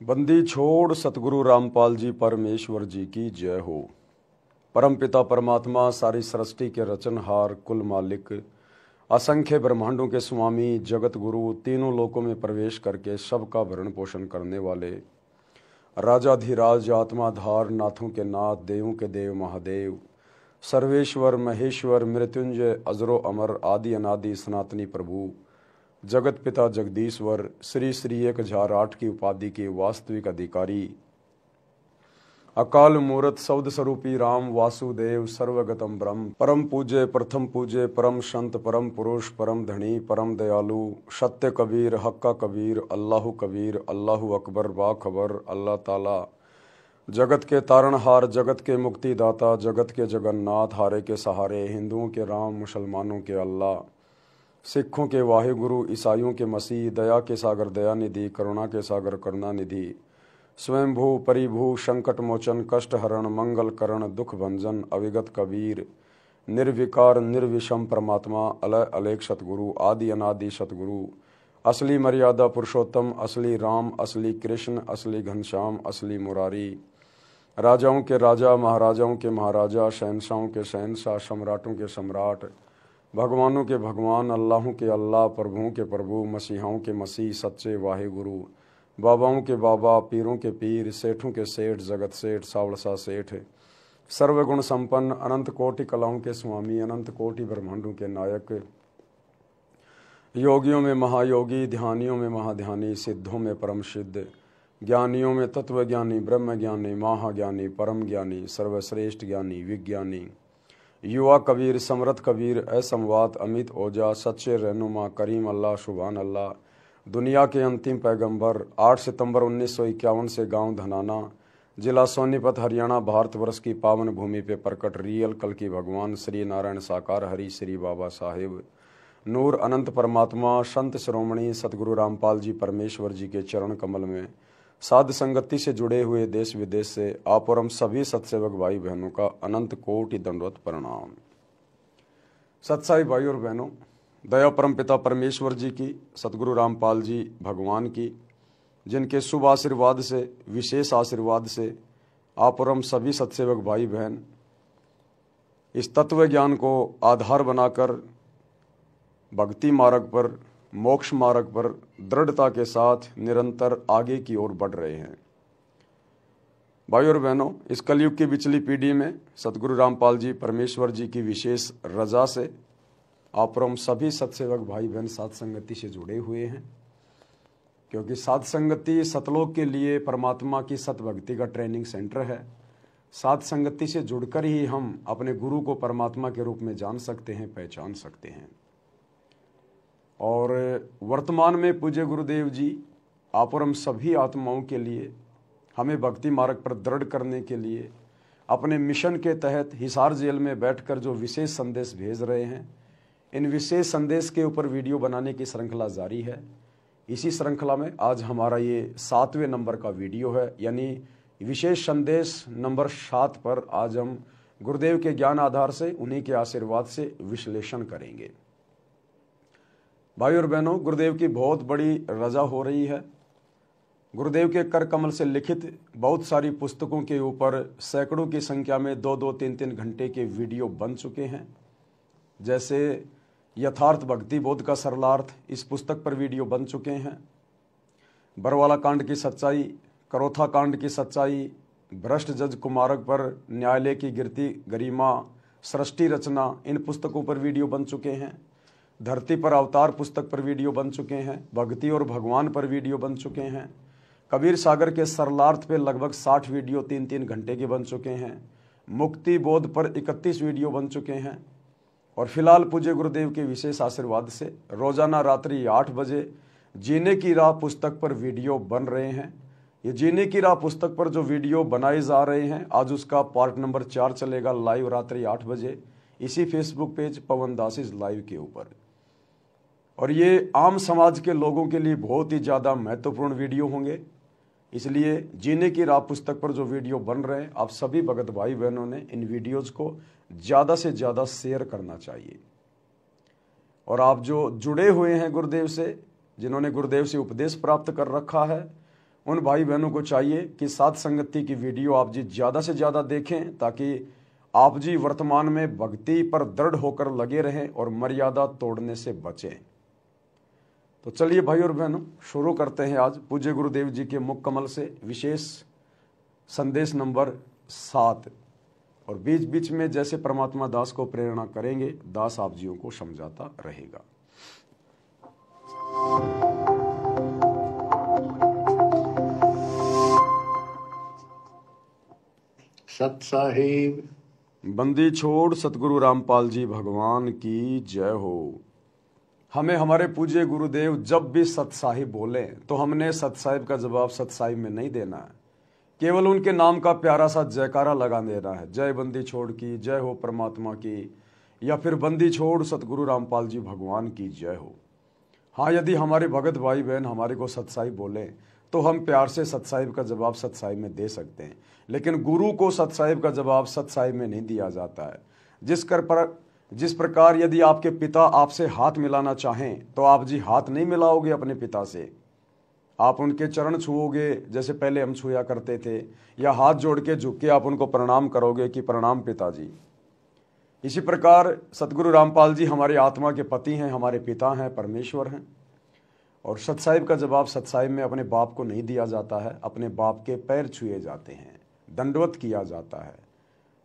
बंदी छोड़ सतगुरु रामपाल जी परमेश्वर जी की जय हो। परमपिता परमात्मा सारी सृष्टि के रचनहार कुल मालिक असंख्य ब्रह्मांडों के स्वामी जगत गुरु तीनों लोकों में प्रवेश करके सबका भरण पोषण करने वाले राजाधिराज आत्माधार नाथों के नाथ देवों के देव महादेव सर्वेश्वर महेश्वर मृत्युंजय अजरो अमर आदि अनादि सनातनी प्रभु जगत पिता जगदीश्वर श्री श्री 1008 की उपाधि के वास्तविक अधिकारी अकाल मूर्त शब्द स्वरूपी राम वासुदेव सर्वगतम ब्रह्म परम पूज्य प्रथम पूज्य परम संत परम पुरुष परम धनी परम दयालु सत्य कबीर हक्का कबीर अल्लाहु अकबर बा खबर अल्लाह ताला जगत के तारणहार जगत के मुक्तिदाता जगत के जगन्नाथ हारे के सहारे हिंदुओं के राम मुसलमानों के अल्लाह सिखों के वाहिगुरु ईसाइयों के मसीह दया के सागर दया निधि करुणा के सागर करुणा निधि स्वयंभू परिभू संकट मोचन कष्ट हरण मंगल करण दुख भंजन अविगत कबीर निर्विकार निर्विषम परमात्मा अलय अलेख सतगुरु आदि अनादि सतगुरु असली मर्यादा पुरुषोत्तम असली राम असली कृष्ण असली घनश्याम असली मुरारी राजाओं के राजा महाराजाओं के महाराजा शहनशाहों के शहनशाह सम्राटों के सम्राट भगवानों के भगवान अल्लाहों के अल्लाह प्रभुओं के प्रभु मसीहाओं के मसीह सच्चे वाहे गुरु बाबाओं के बाबा पीरों के पीर सेठों के सेठ जगत सेठ सावड़सा सेठ सर्वगुण संपन्न अनंत कोटि कलाओं के स्वामी अनंत कोटि ब्रह्मांडों के नायक योगियों में महायोगी ध्यानियों में महाध्यानी सिद्धों में परम सिद्ध ज्ञानियों में तत्वज्ञानी ब्रह्म ज्ञानी महाज्ञानी परम ज्ञानी सर्वश्रेष्ठ ज्ञानी विज्ञानी युवा कबीर समरथ कबीर असंवाद अमित ओजा सच्चे रहनुमा करीम अल्लाह शुभान अल्लाह दुनिया के अंतिम पैगंबर 8 सितंबर 1951 से गांव धनाना जिला सोनीपत हरियाणा भारतवर्ष की पावन भूमि पे प्रकट रियल कल की भगवान श्री नारायण साकार हरि श्री बाबा साहेब नूर अनंत परमात्मा संत श्रोमणी सतगुरु रामपाल जी परमेश्वर जी के चरण कमल में साध संगति से जुड़े हुए देश विदेश से आप और हम सभी सत्सेवक भाई बहनों का अनंत कोटि दंडवत प्रणाम। सत्साई भाई और बहनों, दया परम पिता परमेश्वर जी की सतगुरु रामपाल जी भगवान की जिनके शुभ आशीर्वाद से विशेष आशीर्वाद से आप और हम सभी सत्सेवक भाई बहन इस तत्व ज्ञान को आधार बनाकर भक्ति मार्ग पर मोक्ष मार्ग पर दृढ़ता के साथ निरंतर आगे की ओर बढ़ रहे हैं। भाई और बहनों, इस कलयुग की बिचली पीढ़ी में सतगुरु रामपाल जी परमेश्वर जी की विशेष रजा से आप और हम सभी सत्सेवक भाई बहन साध संगति से जुड़े हुए हैं, क्योंकि साध संगति सतलोक के लिए परमात्मा की सत भक्ति का ट्रेनिंग सेंटर है। साध संगति से जुड़कर ही हम अपने गुरु को परमात्मा के रूप में जान सकते हैं, पहचान सकते हैं। और वर्तमान में पूज्य गुरुदेव जी आप और हम सभी आत्माओं के लिए हमें भक्ति मार्ग पर दृढ़ करने के लिए अपने मिशन के तहत हिसार जेल में बैठकर जो विशेष संदेश भेज रहे हैं, इन विशेष संदेश के ऊपर वीडियो बनाने की श्रृंखला जारी है। इसी श्रृंखला में आज हमारा ये 7वें नंबर का वीडियो है, यानी विशेष संदेश नंबर 7 पर आज हम गुरुदेव के ज्ञान आधार से उन्हीं के आशीर्वाद से विश्लेषण करेंगे। भाई और बहनों, गुरुदेव की बहुत बड़ी रजा हो रही है। गुरुदेव के कर कमल से लिखित बहुत सारी पुस्तकों के ऊपर सैकड़ों की संख्या में 2-2, 3-3 घंटे के वीडियो बन चुके हैं। जैसे यथार्थ भक्ति बोध का सरलार्थ, इस पुस्तक पर वीडियो बन चुके हैं। बरवाला कांड की सच्चाई, करोथा कांड की सच्चाई, भ्रष्ट जज कुमारक पर न्यायालय की गिरती गरिमा, सृष्टि रचना, इन पुस्तकों पर वीडियो बन चुके हैं। धरती पर अवतार पुस्तक पर वीडियो बन चुके हैं। भक्ति और भगवान पर वीडियो बन चुके हैं। कबीर सागर के सरलार्थ पे लगभग 60 वीडियो 3-3 घंटे के बन चुके हैं। मुक्ति बोध पर 31 वीडियो बन चुके हैं। और फिलहाल पूज्य गुरुदेव के विशेष आशीर्वाद से रोजाना रात्रि 8 बजे जीने की राह पुस्तक पर वीडियो बन रहे हैं। ये जीने की राह पुस्तक पर जो वीडियो बनाए जा रहे हैं, आज उसका पार्ट नंबर 4 चलेगा लाइव रात्रि 8 बजे इसी फेसबुक पेज पवन दासिस लाइव के ऊपर। और ये आम समाज के लोगों के लिए बहुत ही ज़्यादा महत्वपूर्ण वीडियो होंगे, इसलिए जीने की राह पुस्तक पर जो वीडियो बन रहे हैं, आप सभी भगत भाई बहनों ने इन वीडियोज़ को ज़्यादा से ज़्यादा शेयर करना चाहिए। और आप जो जुड़े हुए हैं गुरुदेव से, जिन्होंने गुरुदेव से उपदेश प्राप्त कर रखा है, उन भाई बहनों को चाहिए कि साथ संगति की वीडियो आप जी ज़्यादा से ज़्यादा देखें, ताकि आप जी वर्तमान में भक्ति पर दृढ़ होकर लगे रहें और मर्यादा तोड़ने से बचें। तो चलिए भाई और बहनों, शुरू करते हैं आज पूज्य गुरुदेव जी के मुख कमल से विशेष संदेश नंबर 7। और बीच बीच में जैसे परमात्मा दास को प्रेरणा करेंगे, दास आप जियों को समझाता रहेगा। सत साहिब। बंदी छोड़ सतगुरु रामपाल जी भगवान की जय हो। हमें हमारे पूज्य गुरुदेव जब भी सत साहिब बोले तो हमने सत साहिब का जवाब सत साहिब में नहीं देना है, केवल उनके नाम का प्यारा सा जयकारा लगा देना है। जय बंदी छोड़ की जय हो परमात्मा की, या फिर बंदी छोड़ सतगुरु रामपाल जी भगवान की जय हो। हाँ, यदि हमारे भगत भाई बहन हमारे को सत साहिब बोले तो हम प्यार से सत साहिब का जवाब सत साहिब में दे सकते हैं, लेकिन गुरु को सत साहिब का जवाब सत साहिब में नहीं दिया जाता है। जिस प्रकार यदि आपके पिता आपसे हाथ मिलाना चाहें तो आप जी हाथ नहीं मिलाओगे अपने पिता से, आप उनके चरण छुओगे जैसे पहले हम छुआ करते थे, या हाथ जोड़ के झुक के आप उनको प्रणाम करोगे कि प्रणाम पिताजी। इसी प्रकार सतगुरु रामपाल जी हमारी आत्मा के पति हैं, हमारे पिता हैं, परमेश्वर हैं। और सत साहिब का जवाब सत साहिब में अपने बाप को नहीं दिया जाता है, अपने बाप के पैर छुए जाते हैं, दंडवत किया जाता है।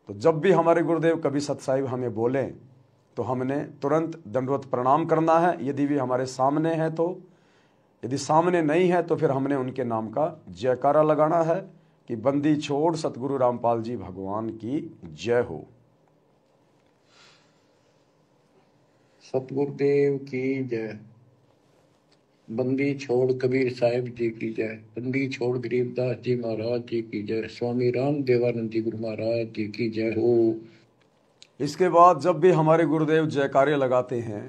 तो जब भी हमारे गुरुदेव कभी सत साहिब हमें बोलें तो हमने तुरंत दंडवत प्रणाम करना है, यदि भी हमारे सामने है तो। यदि सामने नहीं है तो फिर हमने उनके नाम का जयकारा लगाना है कि बंदी छोड़ सतगुरु रामपाल जी भगवान की जय हो। सतगुरुदेव की जय। बंदी छोड़ कबीर साहिब जी की जय। बंदी छोड़ गरीबदास जी महाराज जी की जय। स्वामी राम देवानंद जी गुरु महाराज जी की जय हो। इसके बाद जब भी हमारे गुरुदेव जयकारे लगाते हैं,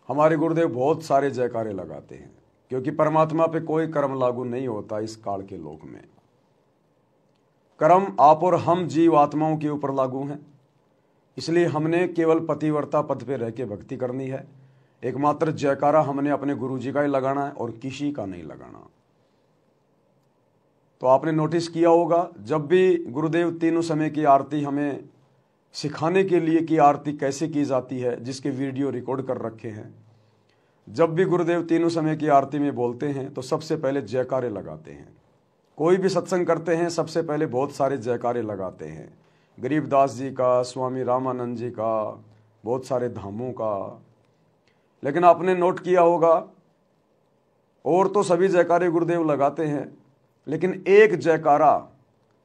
हमारे गुरुदेव बहुत सारे जयकारे लगाते हैं, क्योंकि परमात्मा पे कोई कर्म लागू नहीं होता इस काल के लोक में। कर्म आप और हम जीव आत्माओं के ऊपर लागू हैं, इसलिए हमने केवल पतिव्रता पद पे रह के भक्ति करनी है। एकमात्र जयकारा हमने अपने गुरु जी का ही लगाना है और किसी का नहीं लगाना। तो आपने नोटिस किया होगा, जब भी गुरुदेव तीनों समय की आरती हमें सिखाने के लिए कि आरती कैसे की जाती है, जिसके वीडियो रिकॉर्ड कर रखे हैं, जब भी गुरुदेव तीनों समय की आरती में बोलते हैं तो सबसे पहले जयकारे लगाते हैं। कोई भी सत्संग करते हैं सबसे पहले बहुत सारे जयकारे लगाते हैं, गरीबदास जी का, स्वामी रामानंद जी का, बहुत सारे धामों का। लेकिन आपने नोट किया होगा, और तो सभी जयकारे गुरुदेव लगाते हैं, लेकिन एक जयकारा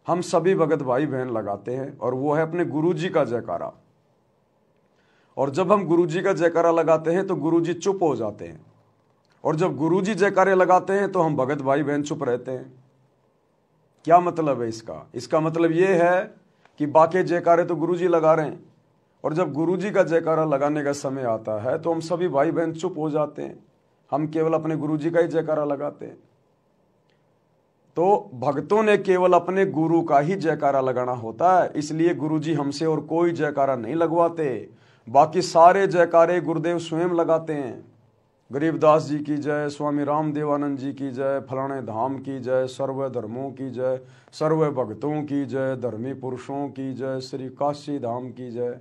हम सभी भगत भाई बहन लगाते हैं, और वो है अपने गुरु जी का जयकारा। और जब हम गुरु जी का जयकारा लगाते हैं तो गुरु जी चुप हो जाते हैं, और जब गुरु जी जयकारे लगाते हैं तो हम भगत भाई बहन चुप रहते हैं। क्या मतलब है इसका? इसका मतलब ये है कि बाकी जयकारे तो गुरु जी लगा रहे हैं, और जब गुरु जी का जयकारा लगाने का समय आता है तो हम सभी भाई बहन चुप हो जाते हैं, हम केवल अपने गुरु जी का ही जयकारा लगाते हैं। तो भक्तों ने केवल अपने गुरु का ही जयकारा लगाना होता है, इसलिए गुरु जी हमसे और कोई जयकारा नहीं लगवाते। बाकी सारे जयकारे गुरुदेव स्वयं लगाते हैं। गरीबदास जी की जय, स्वामी राम देवानंद जी की जय, फलाने धाम की जय, सर्व धर्मों की जय, सर्व भक्तों की जय, धर्मी पुरुषों की जय, श्री काशी धाम की जय।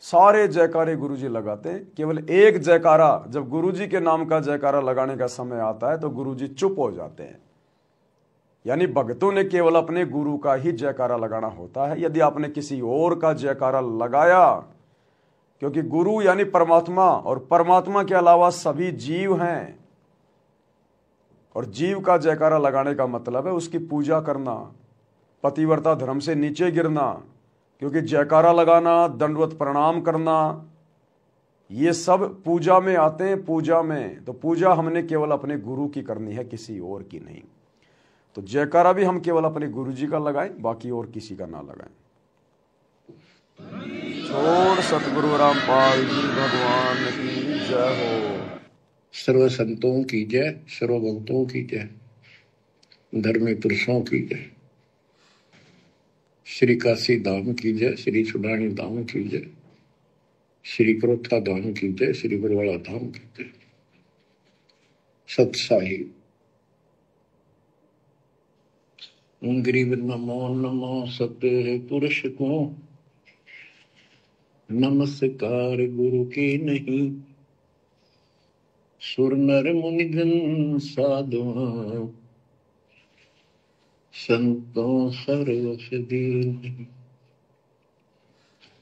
सारे जयकारे गुरुजी लगाते हैं। केवल एक जयकारा जब गुरुजी के नाम का जयकारा लगाने का समय आता है तो गुरुजी चुप हो जाते हैं। यानी भक्तों ने केवल अपने गुरु का ही जयकारा लगाना होता है। यदि आपने किसी और का जयकारा लगाया, क्योंकि गुरु यानी परमात्मा, और परमात्मा के अलावा सभी जीव हैं, और जीव का जयकारा लगाने का मतलब है उसकी पूजा करना, पतिव्रता धर्म से नीचे गिरना। क्योंकि जयकारा लगाना, दंडवत प्रणाम करना, ये सब पूजा में आते हैं। पूजा में तो पूजा हमने केवल अपने गुरु की करनी है, किसी और की नहीं। तो जयकारा भी हम केवल अपने गुरु जी का लगाएं, बाकी और किसी का ना लगाएं। छोड़ सतगुरु रामपाल जी भगवान की जय हो। सर्व संतों की जय, सर्व भक्तों की जय, धर्मी पुरुषों की जय, श्री काशी धाम की जय, श्री सुडानी धाम की जय, श्री क्रोथा धाम की जय, श्री बरवाड़ा धाम की जय। सत साहिब। गरीब नमो नमो सत्य पुरुष को नमस्कार गुरु की नहीं। सुर नर मुनिजन साधुआ संतों सर्वस दीन।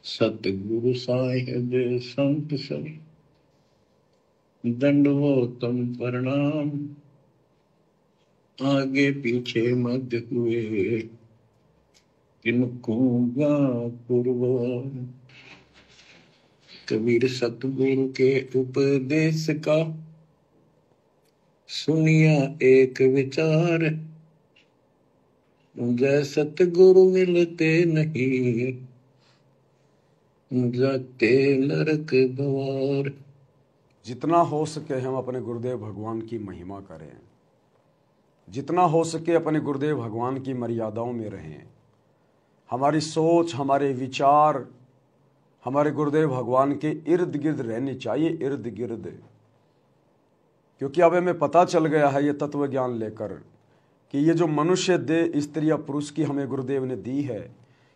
सतगुरु साहिब संत सब दंडवतम प्रणाम। आगे पीछे मध्य हुए किनको पूर्व। कबीर सतगुरु के उपदेश का सुनिया एक विचार। जय सतगुरु मिलते नहीं जाते नरक द्वार। जितना हो सके हम अपने गुरुदेव भगवान की महिमा करें, जितना हो सके अपने गुरुदेव भगवान की मर्यादाओं में रहें। हमारी सोच, हमारे विचार हमारे गुरुदेव भगवान के इर्द गिर्द रहनी चाहिए, इर्द गिर्द। क्योंकि अब हमें पता चल गया है ये तत्व ज्ञान लेकर कि ये जो मनुष्य देह, स्त्री या पुरुष की हमें गुरुदेव ने दी है,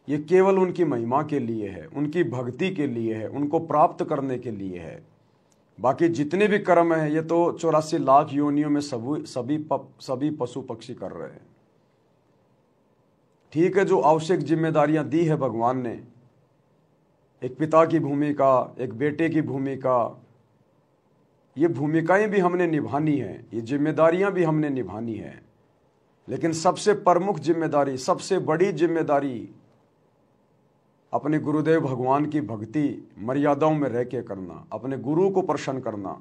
ये केवल उनकी महिमा के लिए है, उनकी भक्ति के लिए है, उनको प्राप्त करने के लिए है। बाकी जितने भी कर्म हैं ये तो 84 लाख योनियों में सभी पशु पक्षी कर रहे हैं। ठीक है, जो आवश्यक जिम्मेदारियां दी है भगवान ने, एक पिता की भूमिका, एक बेटे की भूमिका, ये भूमिकाएं भी हमने निभानी है, ये जिम्मेदारियां भी हमने निभानी है। लेकिन सबसे प्रमुख जिम्मेदारी, सबसे बड़ी जिम्मेदारी अपने गुरुदेव भगवान की भक्ति मर्यादाओं में रह के करना, अपने गुरु को प्रसन्न करना।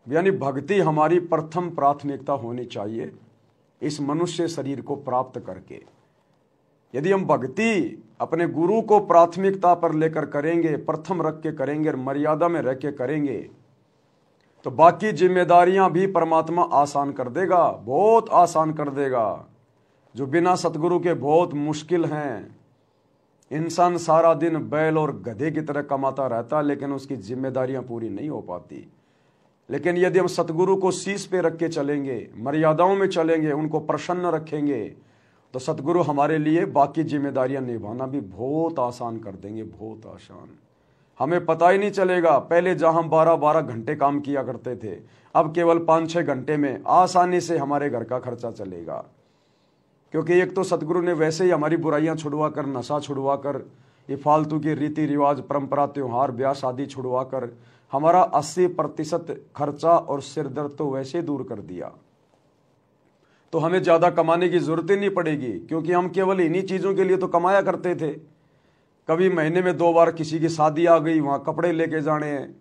यानी भक्ति हमारी प्रथम प्राथमिकता होनी चाहिए इस मनुष्य शरीर को प्राप्त करके। यदि हम भक्ति अपने गुरु को प्राथमिकता पर लेकर करेंगे, प्रथम रख के करेंगे और मर्यादा में रह के करेंगे, तो बाकी जिम्मेदारियां भी परमात्मा आसान कर देगा, बहुत आसान कर देगा। जो बिना सतगुरु के बहुत मुश्किल हैं। इंसान सारा दिन बैल और गधे की तरह कमाता रहता, लेकिन उसकी जिम्मेदारियां पूरी नहीं हो पाती। लेकिन यदि हम सतगुरु को शीश पे रख के चलेंगे, मर्यादाओं में चलेंगे, उनको प्रसन्न रखेंगे, तो सतगुरु हमारे लिए बाकी जिम्मेदारियां निभाना भी बहुत आसान कर देंगे, बहुत आसान। हमें पता ही नहीं चलेगा। पहले जहां हम 12-12 घंटे काम किया करते थे, अब केवल 5-6 घंटे में आसानी से हमारे घर का खर्चा चलेगा। क्योंकि एक तो सतगुरु ने वैसे ही हमारी बुराइयां छुड़वा कर, नशा छुड़वा कर, ये फालतू के रीति रिवाज, परंपरा, त्योहार, ब्याह शादी छुड़वा कर हमारा 80% खर्चा और सिरदर्द तो वैसे दूर कर दिया। तो हमें ज़्यादा कमाने की जरूरत ही नहीं पड़ेगी, क्योंकि हम केवल इन्हीं चीज़ों के लिए तो कमाया करते थे। कभी महीने में 2 बार किसी की शादी आ गई, वहाँ कपड़े लेके जाने हैं,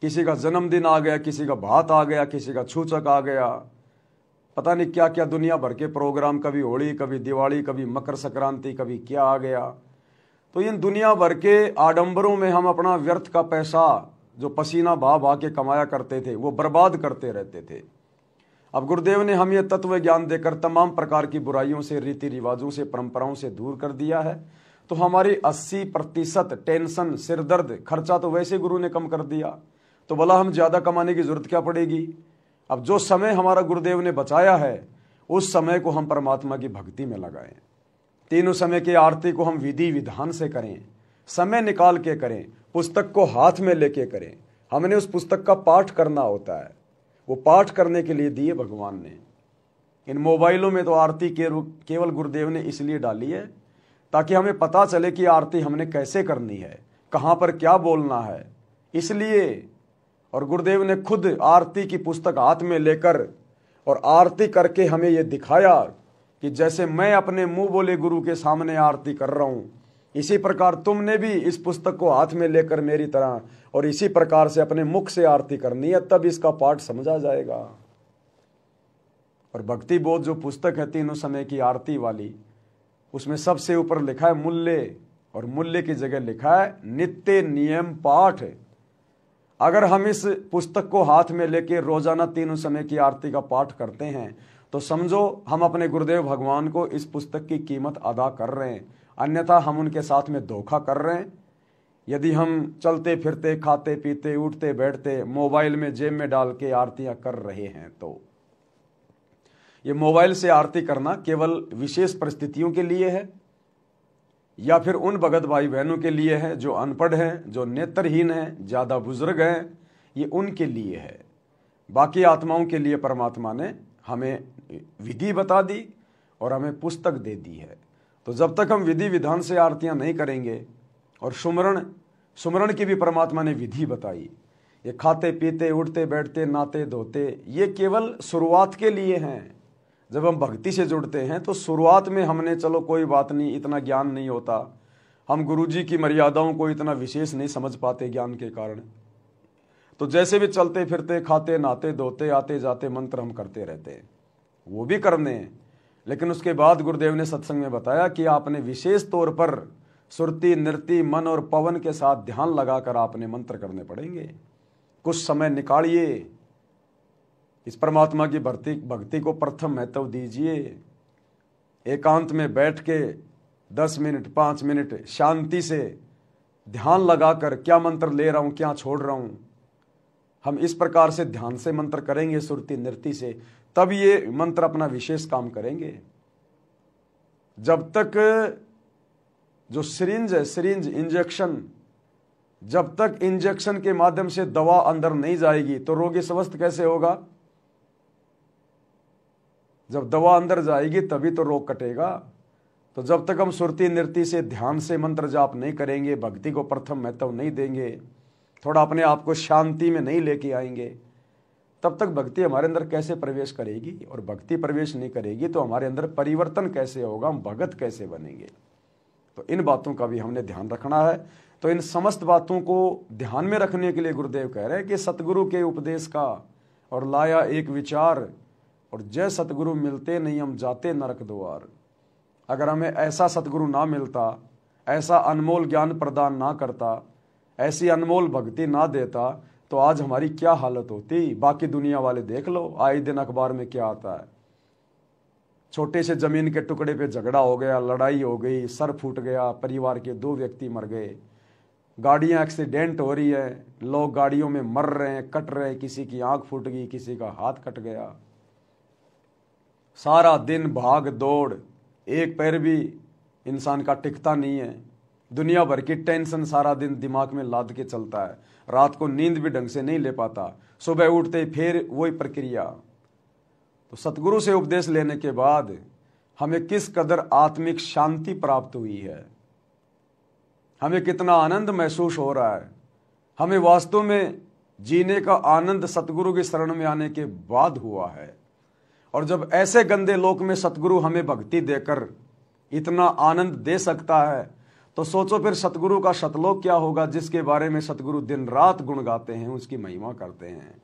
किसी का जन्मदिन आ गया, किसी का भात आ गया, किसी का छूचक आ गया, पता नहीं क्या क्या दुनिया भर के प्रोग्राम, कभी होली, कभी दिवाली, कभी मकर संक्रांति, कभी क्या आ गया। तो इन दुनिया भर के आडंबरों में हम अपना व्यर्थ का पैसा जो पसीना बहा बहा के कमाया करते थे वो बर्बाद करते रहते थे। अब गुरुदेव ने हमें तत्व ज्ञान देकर तमाम प्रकार की बुराइयों से, रीति रिवाजों से, परंपराओं से दूर कर दिया है। तो हमारी 80% टेंशन, सिरदर्द, खर्चा तो वैसे गुरु ने कम कर दिया। तो भला हम ज़्यादा कमाने की जरूरत क्या पड़ेगी। अब जो समय हमारा गुरुदेव ने बचाया है उस समय को हम परमात्मा की भक्ति में लगाएं। तीनों समय की आरती को हम विधि विधान से करें, समय निकाल के करें, पुस्तक को हाथ में लेके करें। हमने उस पुस्तक का पाठ करना होता है, वो पाठ करने के लिए दिए भगवान ने। इन मोबाइलों में तो आरती केवल गुरुदेव ने इसलिए डाली है ताकि हमें पता चले कि आरती हमने कैसे करनी है, कहाँ पर क्या बोलना है, इसलिए। और गुरुदेव ने खुद आरती की पुस्तक हाथ में लेकर और आरती करके हमें ये दिखाया कि जैसे मैं अपने मुंह बोले गुरु के सामने आरती कर रहा हूँ, इसी प्रकार तुमने भी इस पुस्तक को हाथ में लेकर मेरी तरह और इसी प्रकार से अपने मुख से आरती करनी है, तब इसका पाठ समझा जाएगा। और भक्ति बोध जो पुस्तक है तीनों समय की आरती वाली, उसमें सबसे ऊपर लिखा है मूल्य, और मूल्य की जगह लिखा है नित्य नियम पाठ। अगर हम इस पुस्तक को हाथ में लेके रोजाना तीनों समय की आरती का पाठ करते हैं तो समझो हम अपने गुरुदेव भगवान को इस पुस्तक की कीमत अदा कर रहे हैं, अन्यथा हम उनके साथ में धोखा कर रहे हैं। यदि हम चलते फिरते, खाते पीते, उठते बैठते मोबाइल में जेब में डाल के आरतियां कर रहे हैं तो ये मोबाइल से आरती करना केवल विशेष परिस्थितियों के लिए है या फिर उन भगत भाई बहनों के लिए है जो अनपढ़ हैं, जो नेत्रहीन हैं, ज़्यादा बुजुर्ग हैं, ये उनके लिए है। बाकी आत्माओं के लिए परमात्मा ने हमें विधि बता दी और हमें पुस्तक दे दी है। तो जब तक हम विधि विधान से आरतियां नहीं करेंगे, और सुमरण की भी परमात्मा ने विधि बताई, ये खाते पीते उठते बैठते नहाते धोते, ये केवल शुरुआत के लिए हैं। जब हम भक्ति से जुड़ते हैं तो शुरुआत में हमने चलो कोई बात नहीं, इतना ज्ञान नहीं होता, हम गुरुजी की मर्यादाओं को इतना विशेष नहीं समझ पाते ज्ञान के कारण, तो जैसे भी चलते फिरते खाते नहाते धोते आते जाते मंत्र हम करते रहते हैं, वो भी करने हैं। लेकिन उसके बाद गुरुदेव ने सत्संग में बताया कि आपने विशेष तौर पर सुरती नृत्य मन और पवन के साथ ध्यान लगाकर आपने मंत्र करने पड़ेंगे। कुछ समय निकालिए, इस परमात्मा की भक्ति को प्रथम महत्व दीजिए। एकांत में बैठ के 10 मिनट 5 मिनट शांति से ध्यान लगाकर क्या मंत्र ले रहा हूं, क्या छोड़ रहा हूं, हम इस प्रकार से ध्यान से मंत्र करेंगे सुरती नृत्य से, तब ये मंत्र अपना विशेष काम करेंगे। जब तक जो सिरिंज है, सिरिंज इंजेक्शन, जब तक इंजेक्शन के माध्यम से दवा अंदर नहीं जाएगी तो रोगी स्वस्थ कैसे होगा? जब दवा अंदर जाएगी तभी तो रोग कटेगा। तो जब तक हम सुरती नृत्य से ध्यान से मंत्र जाप नहीं करेंगे, भक्ति को प्रथम महत्व नहीं देंगे, थोड़ा अपने आप को शांति में नहीं लेके आएंगे, तब तक भक्ति हमारे अंदर कैसे प्रवेश करेगी? और भक्ति प्रवेश नहीं करेगी तो हमारे अंदर परिवर्तन कैसे होगा, हम भगत कैसे बनेंगे? तो इन बातों का भी हमने ध्यान रखना है। तो इन समस्त बातों को ध्यान में रखने के लिए गुरुदेव कह रहे हैं कि सतगुरु के उपदेश का और लाया एक विचार, और जय सतगुरु मिलते नहीं हम जाते नरक द्वार। अगर हमें ऐसा सतगुरु ना मिलता, ऐसा अनमोल ज्ञान प्रदान ना करता, ऐसी अनमोल भक्ति ना देता, तो आज हमारी क्या हालत होती? बाकी दुनिया वाले देख लो, आए दिन अखबार में क्या आता है, छोटे से जमीन के टुकड़े पे झगड़ा हो गया, लड़ाई हो गई, सर फूट गया, परिवार के 2 व्यक्ति मर गए, गाड़ियां एक्सीडेंट हो रही है, लोग गाड़ियों में मर रहे हैं, कट रहे हैं, किसी की आंख फूट गई, किसी का हाथ कट गया, सारा दिन भाग दौड़, एक पैर भी इंसान का टिकता नहीं है, दुनिया भर की टेंशन सारा दिन दिमाग में लाद के चलता है, रात को नींद भी ढंग से नहीं ले पाता, सुबह उठते फिर वही प्रक्रिया। तो सतगुरु से उपदेश लेने के बाद हमें किस कदर आत्मिक शांति प्राप्त हुई है, हमें कितना आनंद महसूस हो रहा है, हमें वास्तव में जीने का आनंद सतगुरु की शरण में आने के बाद हुआ है। और जब ऐसे गंदे लोक में सतगुरु हमें भक्ति देकर इतना आनंद दे सकता है, तो सोचो फिर सतगुरु का शतलोक क्या होगा, जिसके बारे में सतगुरु दिन रात गुण गाते हैं, उसकी महिमा करते हैं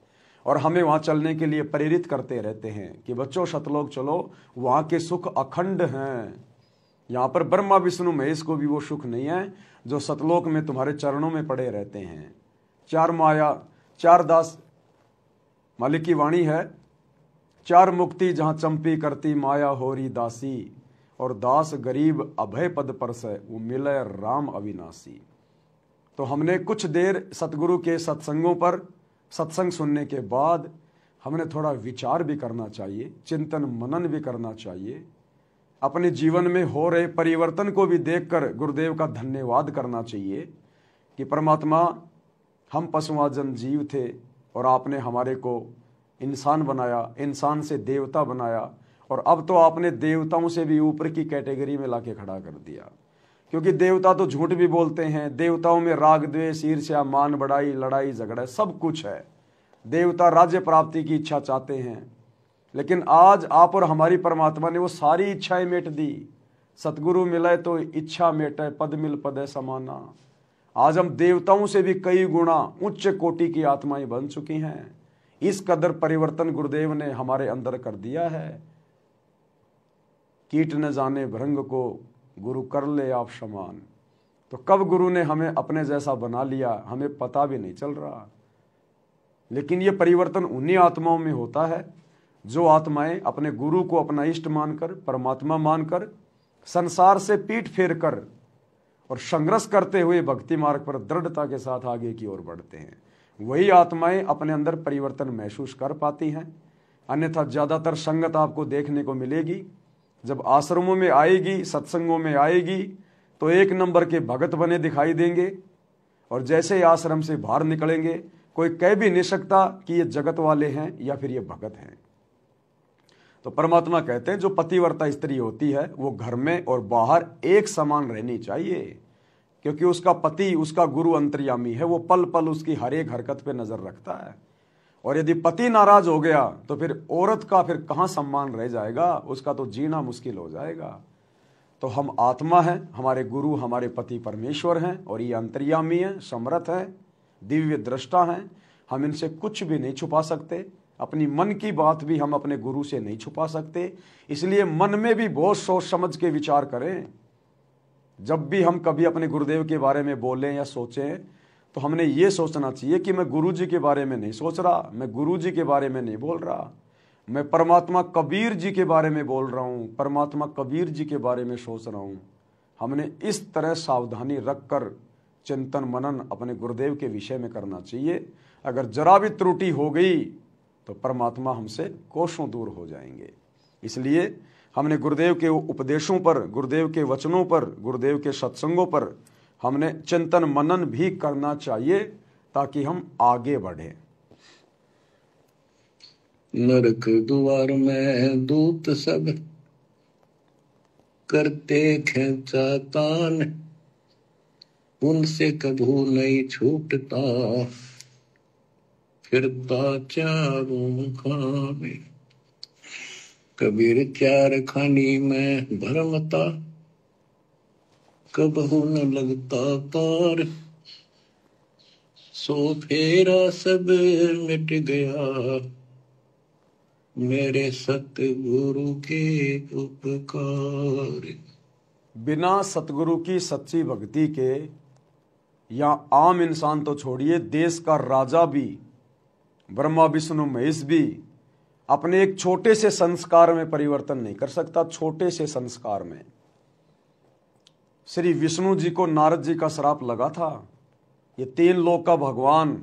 और हमें वहां चलने के लिए प्रेरित करते रहते हैं कि बच्चों शतलोक चलो, वहां के सुख अखंड हैं। यहां पर ब्रह्मा विष्णु महेश को भी वो सुख नहीं है जो सतलोक में तुम्हारे चरणों में पड़े रहते हैं। 4 माया 4 दास, मालिक की वाणी है, 4 मुक्ति जहां चंपी करती माया होरी दासी, और दास गरीब अभय पद परसै वो मिले राम अविनाशी। तो हमने कुछ देर सतगुरु के सत्संगों पर सत्संग सुनने के बाद हमने थोड़ा विचार भी करना चाहिए, चिंतन मनन भी करना चाहिए, अपने जीवन में हो रहे परिवर्तन को भी देखकर गुरुदेव का धन्यवाद करना चाहिए कि परमात्मा, हम पशुआजन जीव थे और आपने हमारे को इंसान बनाया, इंसान से देवता बनाया, और अब तो आपने देवताओं से भी ऊपर की कैटेगरी में लाके खड़ा कर दिया। क्योंकि देवता तो झूठ भी बोलते हैं, देवताओं में राग द्वेष ईर्ष्या मान बढ़ाई लड़ाई झगड़ा सब कुछ है, देवता राज्य प्राप्ति की इच्छा चाहते हैं, लेकिन आज आप और हमारी परमात्मा ने वो सारी इच्छाएं मेट दी। सतगुरु मिले तो इच्छा मेटे, पद मिल पद समाना। आज हम देवताओं से भी कई गुना उच्च कोटि की आत्माएं बन चुकी हैं। इस कदर परिवर्तन गुरुदेव ने हमारे अंदर कर दिया है। कीट न जाने भृंग को गुरु कर ले आप समान। तो कब गुरु ने हमें अपने जैसा बना लिया हमें पता भी नहीं चल रहा। लेकिन ये परिवर्तन उन्हीं आत्माओं में होता है जो आत्माएं अपने गुरु को अपना इष्ट मानकर, परमात्मा मानकर, संसार से पीठ फेर कर और संघर्ष करते हुए भक्ति मार्ग पर दृढ़ता के साथ आगे की ओर बढ़ते हैं। वही आत्माएं अपने अंदर परिवर्तन महसूस कर पाती हैं, अन्यथा ज़्यादातर संगत आपको देखने को मिलेगी जब आश्रमों में आएगी, सत्संगों में आएगी तो एक नंबर के भगत बने दिखाई देंगे, और जैसे ही आश्रम से बाहर निकलेंगे कोई कह भी नहीं सकता कि ये जगत वाले हैं या फिर ये भगत हैं। तो परमात्मा कहते हैं जो पतिव्रता स्त्री होती है वो घर में और बाहर एक समान रहनी चाहिए, क्योंकि उसका पति, उसका गुरु अंतर्यामी है, वो पल पल उसकी हर एक हरकत पे नजर रखता है। और यदि पति नाराज हो गया तो फिर औरत का फिर कहाँ सम्मान रह जाएगा, उसका तो जीना मुश्किल हो जाएगा। तो हम आत्मा हैं, हमारे गुरु हमारे पति परमेश्वर हैं, और ये अंतर्यामी हैं, समर्थ हैं, दिव्य दृष्टा हैं। हम इनसे कुछ भी नहीं छुपा सकते, अपनी मन की बात भी हम अपने गुरु से नहीं छुपा सकते। इसलिए मन में भी बहुत सोच समझ के विचार करें। जब भी हम कभी अपने गुरुदेव के बारे में बोलें या सोचें तो हमने ये सोचना चाहिए कि मैं गुरु जी के बारे में नहीं सोच रहा, मैं गुरु जी के बारे में नहीं बोल रहा, मैं परमात्मा कबीर जी के बारे में बोल रहा हूँ, परमात्मा कबीर जी के बारे में सोच रहा हूँ। हमने इस तरह सावधानी रखकर चिंतन मनन अपने गुरुदेव के विषय में करना चाहिए। अगर जरा भी त्रुटि हो गई तो परमात्मा हमसे कोसों दूर हो जाएंगे। इसलिए हमने गुरुदेव के उपदेशों पर, गुरुदेव के वचनों पर, गुरुदेव के सत्संगों पर हमने चिंतन मनन भी करना चाहिए ताकि हम आगे बढ़े। नरक द्वार में दूत सब करते खेचा तान, उनसे कभू नहीं छूटता फिरता चारों खाने। कबीर चार खानी में भरमता, कबहू न लगता पार। सो फेरा सब मिट गया, मेरे सतगुरु के उपकार। बिना सतगुरु की सच्ची भक्ति के या आम इंसान तो छोड़िए, देश का राजा भी, ब्रह्मा विष्णु महेश भी अपने एक छोटे से संस्कार में परिवर्तन नहीं कर सकता। छोटे से संस्कार में श्री विष्णु जी को नारद जी का श्राप लगा था। ये तीन लोक का भगवान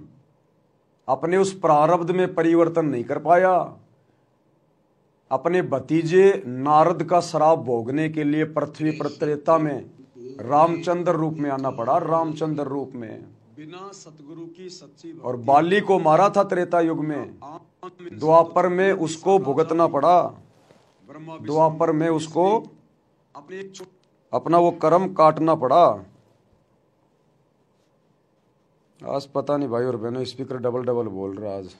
अपने उस प्रारब्ध में परिवर्तन नहीं कर पाया। अपने भतीजे नारद का श्राप भोगने के लिए पृथ्वी पर त्रेता में रामचंद्र रूप में आना पड़ा, रामचंद्र रूप में। बिना सतगुरु की सच्ची, और बाली को मारा था त्रेता युग में, द्वापर में उसको भुगतना पड़ा। द्वापर में उसको अपना वो कर्म काटना पड़ा। आज पता नहीं भाई और बहनों, स्पीकर डबल डबल बोल रहा आज।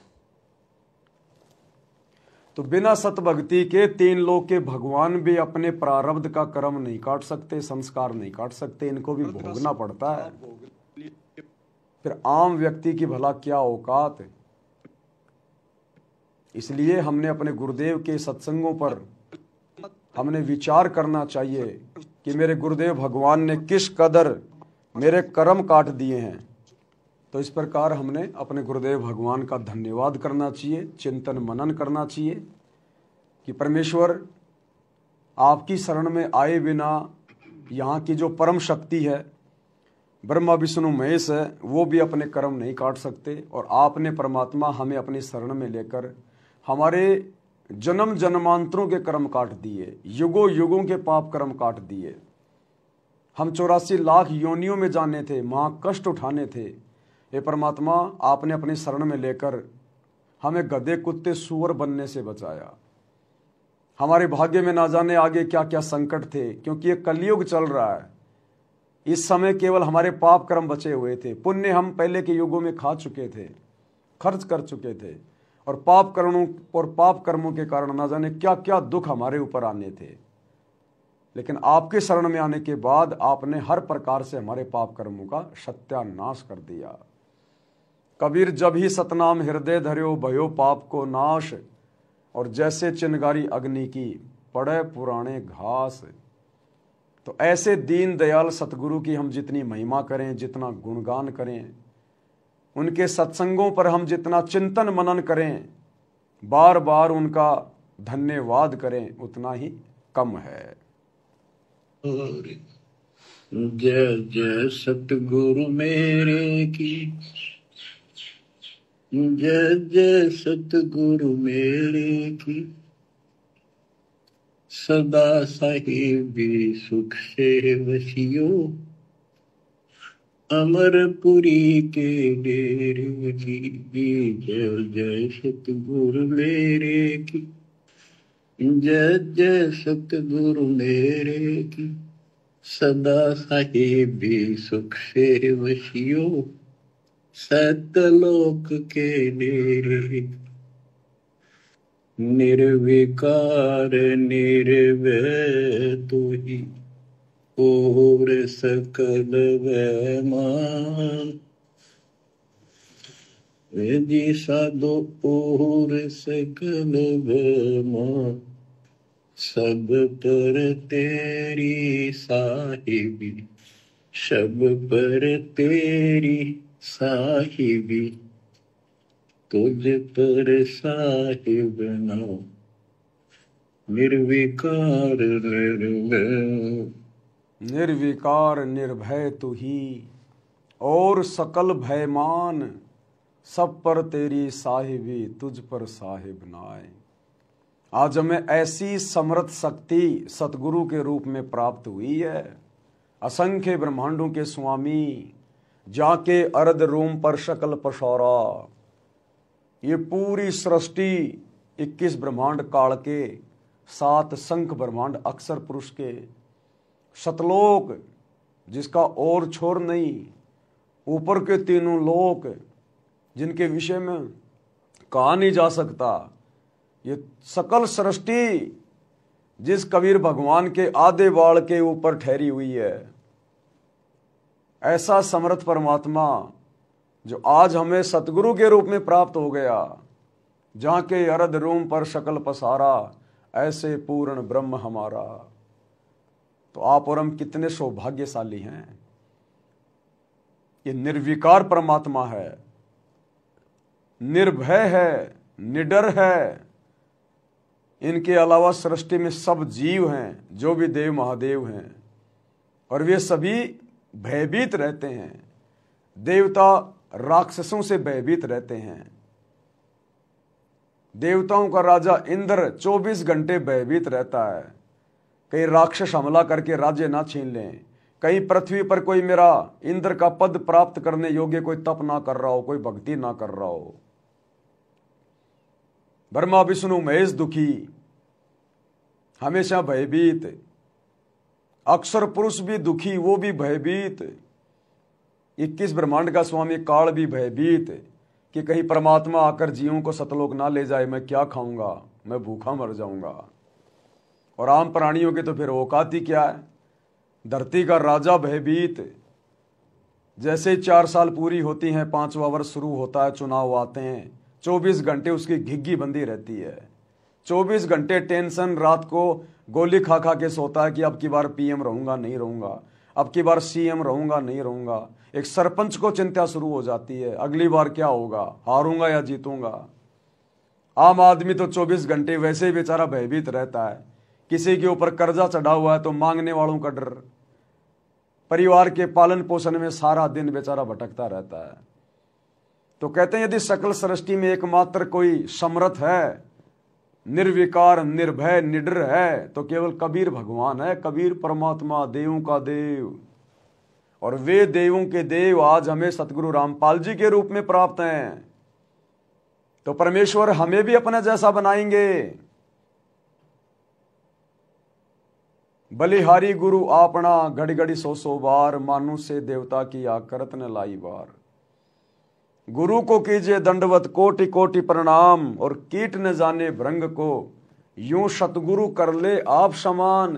तो बिना सतभक्ति के तीन लोक के भगवान भी अपने प्रारब्ध का कर्म नहीं काट सकते, संस्कार नहीं काट सकते, इनको भी भोगना पड़ता है। फिर आम व्यक्ति की भला क्या औकात है। इसलिए हमने अपने गुरुदेव के सत्संगों पर हमने विचार करना चाहिए कि मेरे गुरुदेव भगवान ने किस कदर मेरे कर्म काट दिए हैं। तो इस प्रकार हमने अपने गुरुदेव भगवान का धन्यवाद करना चाहिए, चिंतन मनन करना चाहिए कि परमेश्वर आपकी शरण में आए बिना यहाँ की जो परम शक्ति है, ब्रह्मा विष्णु महेश है, वो भी अपने कर्म नहीं काट सकते। और आपने परमात्मा हमें अपनी शरण में लेकर हमारे जन्म जन्मांतरों के कर्म काट दिए, युगों युगों के पाप कर्म काट दिए। हम 84 लाख योनियों में जाने थे, वहाँ कष्ट उठाने थे। हे परमात्मा, आपने अपनी शरण में लेकर हमें गधे कुत्ते सूअर बनने से बचाया। हमारे भाग्य में ना जाने आगे क्या क्या संकट थे, क्योंकि ये कलयुग चल रहा है। इस समय केवल हमारे पाप कर्म बचे हुए थे। पुण्य हम पहले के युगों में खा चुके थे, खर्च कर चुके थे, और पाप कर्मों के कारण ना जाने क्या क्या दुख हमारे ऊपर आने थे। लेकिन आपके शरण में आने के बाद आपने हर प्रकार से हमारे पाप कर्मों का सत्यानाश कर दिया। कबीर जब ही सतनाम हृदय धर्यो भयो पाप को नाश, और जैसे चिनगारी अग्नि की पड़े पुराने घास। तो ऐसे दीन दयाल सतगुरु की हम जितनी महिमा करें, जितना गुणगान करें, उनके सत्संगों पर हम जितना चिंतन मनन करें, बार बार उनका धन्यवाद करें, उतना ही कम है। जय जय सतगुरु मेरे की, जय जय सतगुरु मेरे की, सदा साहिबी सुख से वसियो, अमरपुरी के डेरे की। जय जय सतगुरु मेरे की, जय जय सतगुरु मेरे की, सदा साहिबी सुख से वसियो, सतलोक के डेरे। निर्विकार निर्भय तू ही, और सकल वैमान। वेदी साधो और सकल वैमान, सब पर तेरी साहिबी, सब पर तेरी साहिबी, तुझ पर साहिब नाम, निर्विकार निर्भय। निर्विकार निर्भय तू ही, और सकल भयमान, सब पर तेरी साहिबी, तुझ पर साहिब नाय। आज हमें ऐसी समर्थ शक्ति सतगुरु के रूप में प्राप्त हुई है। असंख्य ब्रह्मांडों के स्वामी, जाके अर्ध रोम पर शकल पशौरा। ये पूरी सृष्टि 21 ब्रह्मांड काल के, 7 शंख ब्रह्मांड अक्षर पुरुष के, सतलोक जिसका और छोर नहीं, ऊपर के तीनों लोक जिनके विषय में कहा नहीं जा सकता, ये सकल सृष्टि जिस कबीर भगवान के आधे बाल के ऊपर ठहरी हुई है। ऐसा समर्थ परमात्मा जो आज हमें सतगुरु के रूप में प्राप्त हो गया, जहाँ के अर्ध रोम पर शकल पसारा, ऐसे पूर्ण ब्रह्म हमारा। तो आप और हम कितने सौभाग्यशाली हैं। ये निर्विकार परमात्मा है, निर्भय है, निडर है। इनके अलावा सृष्टि में सब जीव हैं जो भी देव महादेव हैं, और वे सभी भयभीत रहते हैं। देवता राक्षसों से भयभीत रहते हैं। देवताओं का राजा इंद्र 24 घंटे भयभीत रहता है, कहीं राक्षस हमला करके राज्य ना छीन लें, कहीं पृथ्वी पर कोई मेरा इंद्र का पद प्राप्त करने योग्य कोई तप ना कर रहा हो, कोई भक्ति ना कर रहा हो। ब्रह्मा विष्णु महेश दुखी, हमेशा भयभीत। अक्षर पुरुष भी दुखी, वो भी भयभीत। 21 ब्रह्मांड का स्वामी काल भी भयभीत कि कहीं परमात्मा आकर जीवों को सतलोक ना ले जाए, मैं क्या खाऊंगा, मैं भूखा मर जाऊंगा। और आम प्राणियों के तो फिर औकात ही क्या है। धरती का राजा भयभीत। जैसे 4 साल पूरी होती हैं, 5वां वर्ष शुरू होता है, चुनाव आते हैं, 24 घंटे उसकी घिग्गी बंदी रहती है। 24 घंटे टेंशन, रात को गोली खा खा के सोता है कि अब की बार पीएम रहूंगा नहीं रहूंगा, अब की बार सीएम रहूंगा नहीं रहूंगा। एक सरपंच को चिंता शुरू हो जाती है, अगली बार क्या होगा, हारूंगा या जीतूंगा। आम आदमी तो 24 घंटे वैसे ही बेचारा भयभीत रहता है। किसी के ऊपर कर्जा चढ़ा हुआ है तो मांगने वालों का डर, परिवार के पालन पोषण में सारा दिन बेचारा भटकता रहता है। तो कहते हैं यदि सकल सृष्टि में एकमात्र कोई समर्थ है, निर्विकार निर्भय निडर है, तो केवल कबीर भगवान है। कबीर परमात्मा, देवों का देव। और वे देवों के देव आज हमें सतगुरु रामपाल जी के रूप में प्राप्त हैं। तो परमेश्वर हमें भी अपने जैसा बनाएंगे। बलिहारी गुरु आपना, घड़ी घड़ी 100 बार, मानु से देवता की आकरत न लाई बार। गुरु को कीजिए दंडवत कोटि कोटि प्रणाम, और कीट न जाने भृंग को, यूं सतगुरु कर ले आप समान।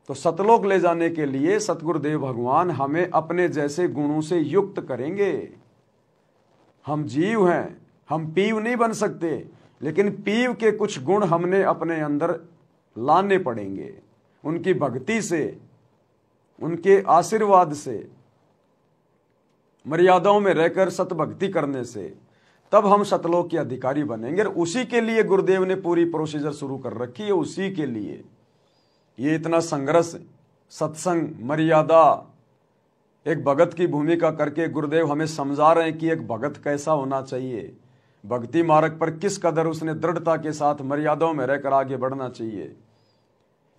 तो सतलोक ले जाने के लिए सतगुरुदेव भगवान हमें अपने जैसे गुणों से युक्त करेंगे। हम जीव हैं, हम पीव नहीं बन सकते, लेकिन पीव के कुछ गुण हमने अपने अंदर लाने पड़ेंगे। उनकी भक्ति से, उनके आशीर्वाद से, मर्यादाओं में रहकर सतभक्ति करने से, तब हम सतलोक के अधिकारी बनेंगे। और उसी के लिए गुरुदेव ने पूरी प्रोसीजर शुरू कर रखी है। उसी के लिए ये इतना संघर्ष, सत्संग, मर्यादा, एक भगत की भूमिका करके गुरुदेव हमें समझा रहे हैं कि एक भगत कैसा होना चाहिए, भक्ति मार्ग पर किस कदर उसने दृढ़ता के साथ मर्यादाओं में रहकर आगे बढ़ना चाहिए।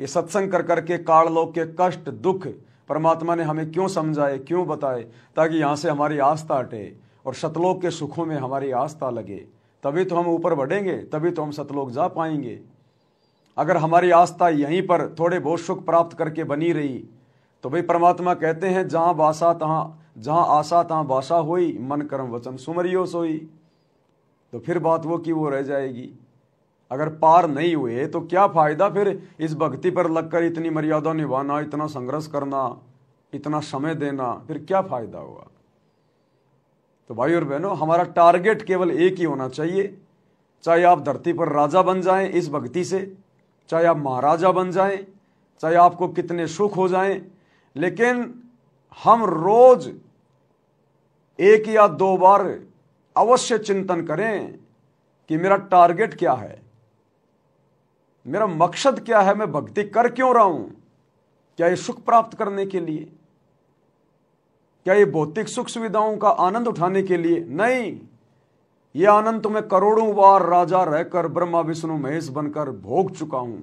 ये सत्संग कर करके काललोक के कष्ट दुख परमात्मा ने हमें क्यों समझाए, क्यों बताए, ताकि यहाँ से हमारी आस्था हटे और सतलोक के सुखों में हमारी आस्था लगे। तभी तो हम ऊपर बढ़ेंगे, तभी तो हम सतलोक जा पाएंगे। अगर हमारी आस्था यहीं पर थोड़े बहुत सुख प्राप्त करके बनी रही तो भाई परमात्मा कहते हैं जहाँ आशा तहाँ बासा होई, मन कर्म वचन सुमरियो सोई। तो फिर बात वो की वो रह जाएगी। अगर पार नहीं हुए तो क्या फायदा फिर इस भक्ति पर लगकर इतनी मर्यादा निभाना, इतना संघर्ष करना, इतना समय देना, फिर क्या फायदा हुआ। तो भाई और बहनों, हमारा टारगेट केवल एक ही होना चाहिए। चाहे आप धरती पर राजा बन जाएं इस भक्ति से, चाहे आप महाराजा बन जाएं, चाहे आपको कितने सुख हो जाएं, लेकिन हम रोज 1 या 2 बार अवश्य चिंतन करें कि मेरा टारगेट क्या है, मेरा मकसद क्या है, मैं भक्ति कर क्यों रहा हूं। क्या ये सुख प्राप्त करने के लिए, क्या ये भौतिक सुख सुविधाओं का आनंद उठाने के लिए? नहीं, ये आनंद तो मैं करोड़ों बार राजा रहकर ब्रह्मा विष्णु महेश बनकर भोग चुका हूं,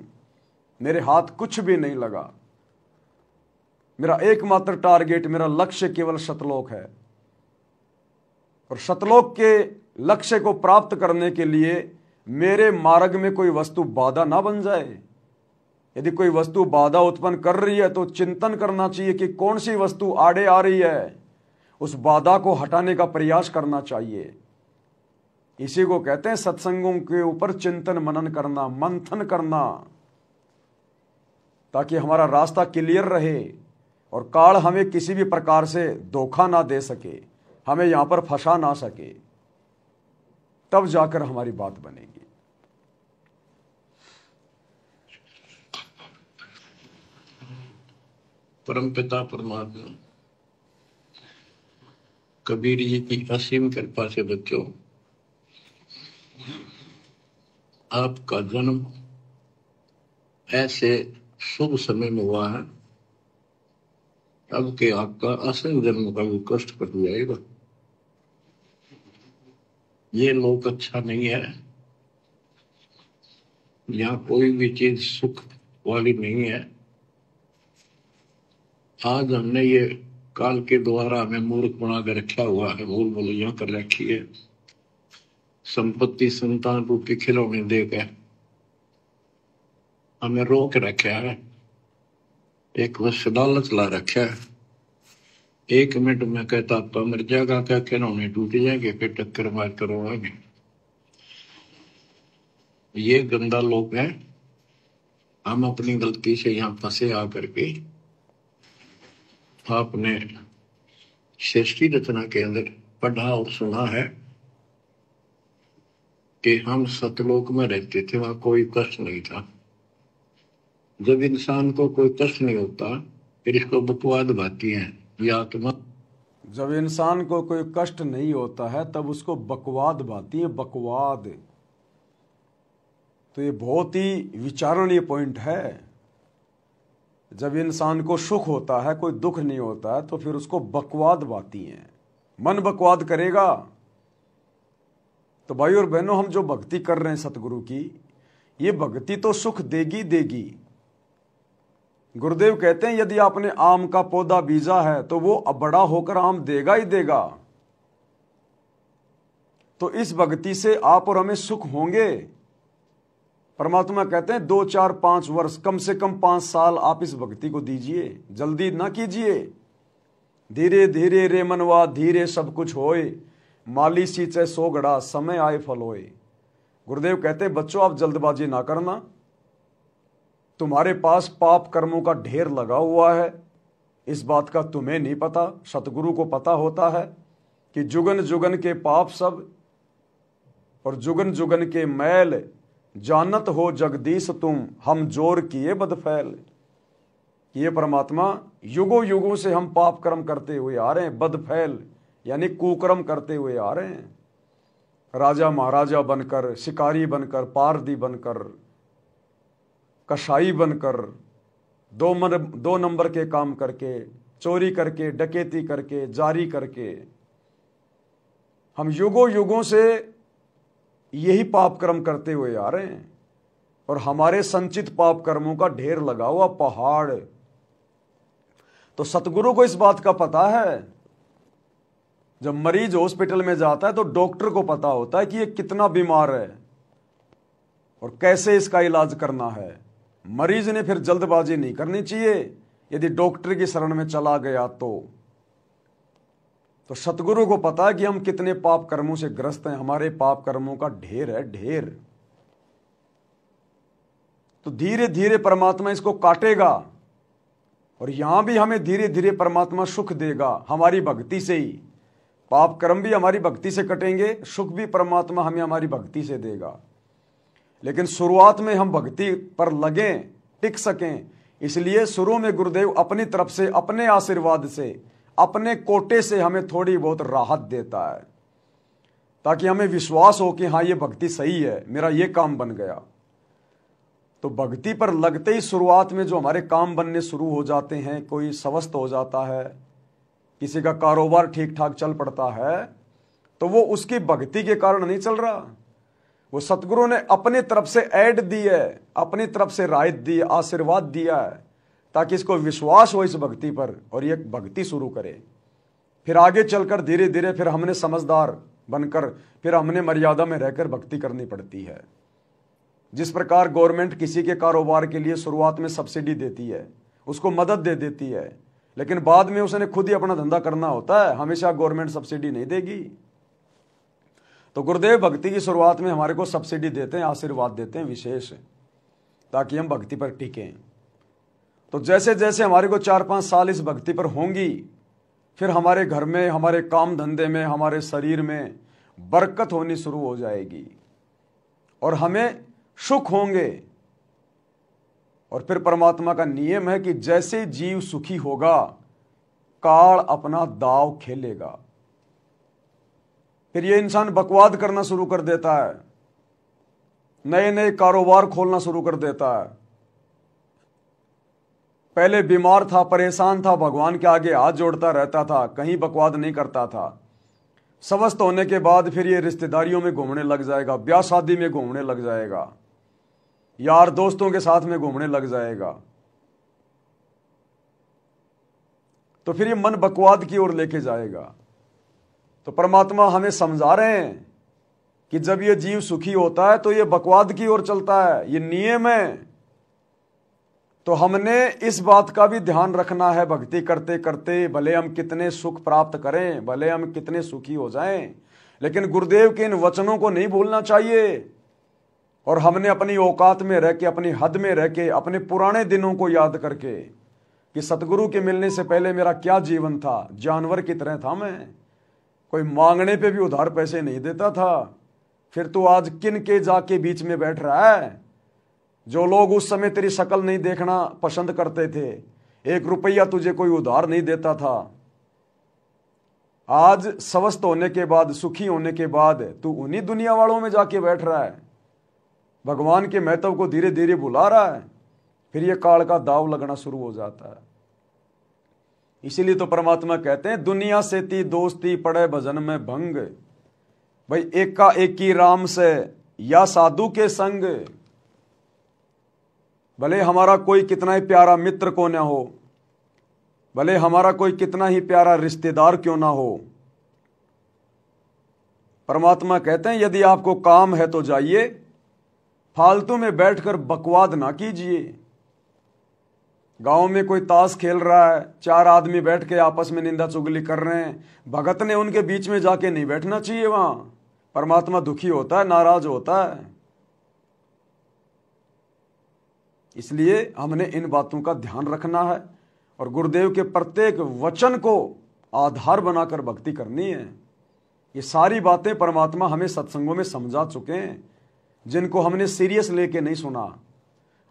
मेरे हाथ कुछ भी नहीं लगा। मेरा एकमात्र टारगेट, मेरा लक्ष्य केवल सतलोक है। और सतलोक के लक्ष्य को प्राप्त करने के लिए मेरे मार्ग में कोई वस्तु बाधा ना बन जाए। यदि कोई वस्तु बाधा उत्पन्न कर रही है तो चिंतन करना चाहिए कि कौन सी वस्तु आड़े आ रही है, उस बाधा को हटाने का प्रयास करना चाहिए। इसी को कहते हैं सत्संगों के ऊपर चिंतन मनन करना, मंथन करना, ताकि हमारा रास्ता क्लियर रहे और काल हमें किसी भी प्रकार से धोखा ना दे सके, हमें यहां पर फंसा ना सके। तब जाकर हमारी बात बनेगी। परमपिता परमात्मा कबीर जी की असीम कृपा से बच्चों, आपका जन्म ऐसे शुभ समय में हुआ है, अब के आपका असल जन्म का भी कष्ट कट जाएगा। ये लोक अच्छा नहीं है, यहाँ कोई भी चीज सुख वाली नहीं है। आज हमने ये काल के द्वारा हमें मूर्ख बना कर रखा हुआ है, भूल भुलैया कर रखी है, संपत्ति संतान रूपी खिलौने देकर हमें रोक रखा है, एक वश लालच ला रखा है। 1 मिनट में कहता तो मर जाएगा, क्या खिलौने टूट जाएंगे, फिर टक्कर मार करो आगे। ये गंदा लोक है। हम अपनी गलती से यहाँ फंसे आकर के आपने सृष्टि रचना के अंदर पढ़ा और सुना है कि हम सतलोक में रहते थे, वहां कोई कष्ट नहीं था। जब इंसान को कोई कष्ट नहीं होता फिर इसको बकवाद भाती है ये आत्मा। जब इंसान को कोई कष्ट नहीं होता है तब उसको बकवाद भाती है, बकवाद। तो ये बहुत ही विचारणीय पॉइंट है। जब इंसान को सुख होता है, कोई दुख नहीं होता है, तो फिर उसको बकवाद भाती है, मन बकवाद करेगा। तो भाई और बहनों, हम जो भक्ति कर रहे हैं सतगुरु की, ये भक्ति तो सुख देगी देगी। गुरुदेव कहते हैं यदि आपने आम का पौधा बीजा है तो वो अब बड़ा होकर आम देगा ही देगा। तो इस भक्ति से आप और हमें सुख होंगे। परमात्मा कहते हैं 2, 4, 5 वर्ष, कम से कम 5 साल आप इस भक्ति को दीजिए, जल्दी ना कीजिए। धीरे धीरे रे मनवा धीरे सब कुछ होए, माली सींचे 100 घड़ा समय आए फल होए। गुरुदेव कहते हैं बच्चों, आप जल्दबाजी ना करना। तुम्हारे पास पाप कर्मों का ढेर लगा हुआ है, इस बात का तुम्हें नहीं पता, सतगुरु को पता होता है कि जुगन जुगन के पाप सब और जुगन जुगन के मैल, जानत हो जगदीश तुम हम जोर किए बदफैल। ये परमात्मा युगों युगों से हम पाप कर्म करते हुए आ रहे हैं, बदफैल यानी कुकर्म करते हुए आ रहे हैं। राजा महाराजा बनकर, शिकारी बनकर, पारदी बनकर, कसाई बनकर, 2 नंबर के काम करके, चोरी करके, डकैती करके, जारी करके। हम युगों युगों से यही पाप कर्म करते हुए आ रहे हैं और हमारे संचित पाप कर्मों का ढेर लगा हुआ पहाड़। तो सतगुरु को इस बात का पता है। जब मरीज हॉस्पिटल में जाता है तो डॉक्टर को पता होता है कि ये कितना बीमार है और कैसे इसका इलाज करना है। मरीज ने फिर जल्दबाजी नहीं करनी चाहिए यदि डॉक्टर की शरण में चला गया तो सतगुरु को पता है कि हम कितने पाप कर्मों से ग्रस्त हैं, हमारे पाप कर्मों का ढेर है, ढेर। तो धीरे धीरे परमात्मा इसको काटेगा और यहां भी हमें धीरे धीरे परमात्मा सुख देगा हमारी भक्ति से ही। पाप कर्म भी हमारी भक्ति से कटेंगे, सुख भी परमात्मा हमें हमारी भक्ति से देगा। लेकिन शुरुआत में हम भक्ति पर लगें, टिक सकें, इसलिए शुरू में गुरुदेव अपनी तरफ से, अपने आशीर्वाद से, अपने कोटे से हमें थोड़ी बहुत राहत देता है ताकि हमें विश्वास हो कि हाँ ये भक्ति सही है, मेरा ये काम बन गया। तो भक्ति पर लगते ही शुरुआत में जो हमारे काम बनने शुरू हो जाते हैं, कोई स्वस्थ हो जाता है, किसी का कारोबार ठीक ठाक चल पड़ता है, तो वो उसकी भक्ति के कारण नहीं चल रहा, वो सतगुरु ने अपनी तरफ से ऐड दी है, अपनी तरफ से राहत दी, आशीर्वाद दिया है ताकि इसको विश्वास हो इस भक्ति पर और ये भक्ति शुरू करे। फिर आगे चलकर धीरे धीरे फिर हमने समझदार बनकर फिर हमने मर्यादा में रहकर भक्ति करनी पड़ती है। जिस प्रकार गवर्नमेंट किसी के कारोबार के लिए शुरुआत में सब्सिडी देती है, उसको मदद दे देती है, लेकिन बाद में उसने खुद ही अपना धंधा करना होता है, हमेशा गवर्नमेंट सब्सिडी नहीं देगी। तो गुरुदेव भक्ति की शुरुआत में हमारे को सब्सिडी देते हैं, आशीर्वाद देते हैं विशेष, ताकि हम भक्ति पर टिकें। तो जैसे जैसे हमारे को 4-5 साल इस भक्ति पर होंगी, फिर हमारे घर में, हमारे काम धंधे में, हमारे शरीर में बरकत होनी शुरू हो जाएगी और हमें सुख होंगे। और फिर परमात्मा का नियम है कि जैसे जीव सुखी होगा, काल अपना दाव खेलेगा। फिर ये इंसान बकवाद करना शुरू कर देता है, नए नए कारोबार खोलना शुरू कर देता है। पहले बीमार था, परेशान था, भगवान के आगे हाथ जोड़ता रहता था, कहीं बकवाद नहीं करता था। स्वस्थ होने के बाद फिर ये रिश्तेदारियों में घूमने लग जाएगा, ब्याह शादी में घूमने लग जाएगा, यार दोस्तों के साथ में घूमने लग जाएगा। तो फिर ये मन बकवाद की ओर लेके जाएगा। तो परमात्मा हमें समझा रहे हैं कि जब ये जीव सुखी होता है तो ये बकवाद की ओर चलता है, ये नियम है। तो हमने इस बात का भी ध्यान रखना है भक्ति करते करते, भले हम कितने सुख प्राप्त करें, भले हम कितने सुखी हो जाएं, लेकिन गुरुदेव के इन वचनों को नहीं भूलना चाहिए। और हमने अपनी औकात में रह के, अपनी हद में रह के, अपने पुराने दिनों को याद करके कि सतगुरु के मिलने से पहले मेरा क्या जीवन था, जानवर की तरह था मैं, कोई मांगने पे भी उधार पैसे नहीं देता था। फिर तू आज किन के जाके बीच में बैठ रहा है? जो लोग उस समय तेरी शक्ल नहीं देखना पसंद करते थे, 1 रुपया तुझे कोई उधार नहीं देता था, आज स्वस्थ होने के बाद, सुखी होने के बाद तू उन्हीं दुनिया वालों में जाके बैठ रहा है, भगवान के महत्व को धीरे धीरे भुला रहा है। फिर ये काल का दाव लगना शुरू हो जाता है। इसीलिए तो परमात्मा कहते हैं, दुनिया से ती दोस्ती पड़े भजन में भंग, भाई एका एकी राम से या साधु के संग। भले हमारा कोई कितना ही प्यारा मित्र क्यों ना हो, भले हमारा कोई कितना ही प्यारा रिश्तेदार क्यों ना हो, परमात्मा कहते हैं यदि आपको काम है तो जाइए, फालतू में बैठकर बकवाद ना कीजिए। गांव में कोई ताश खेल रहा है, 4 आदमी बैठ के आपस में निंदा चुगली कर रहे हैं, भगत ने उनके बीच में जाके नहीं बैठना चाहिए। वहां परमात्मा दुखी होता है, नाराज होता है। इसलिए हमने इन बातों का ध्यान रखना है और गुरुदेव के प्रत्येक वचन को आधार बनाकर भक्ति करनी है। ये सारी बातें परमात्मा हमें सत्संगों में समझा चुके हैं, जिनको हमने सीरियस लेके नहीं सुना।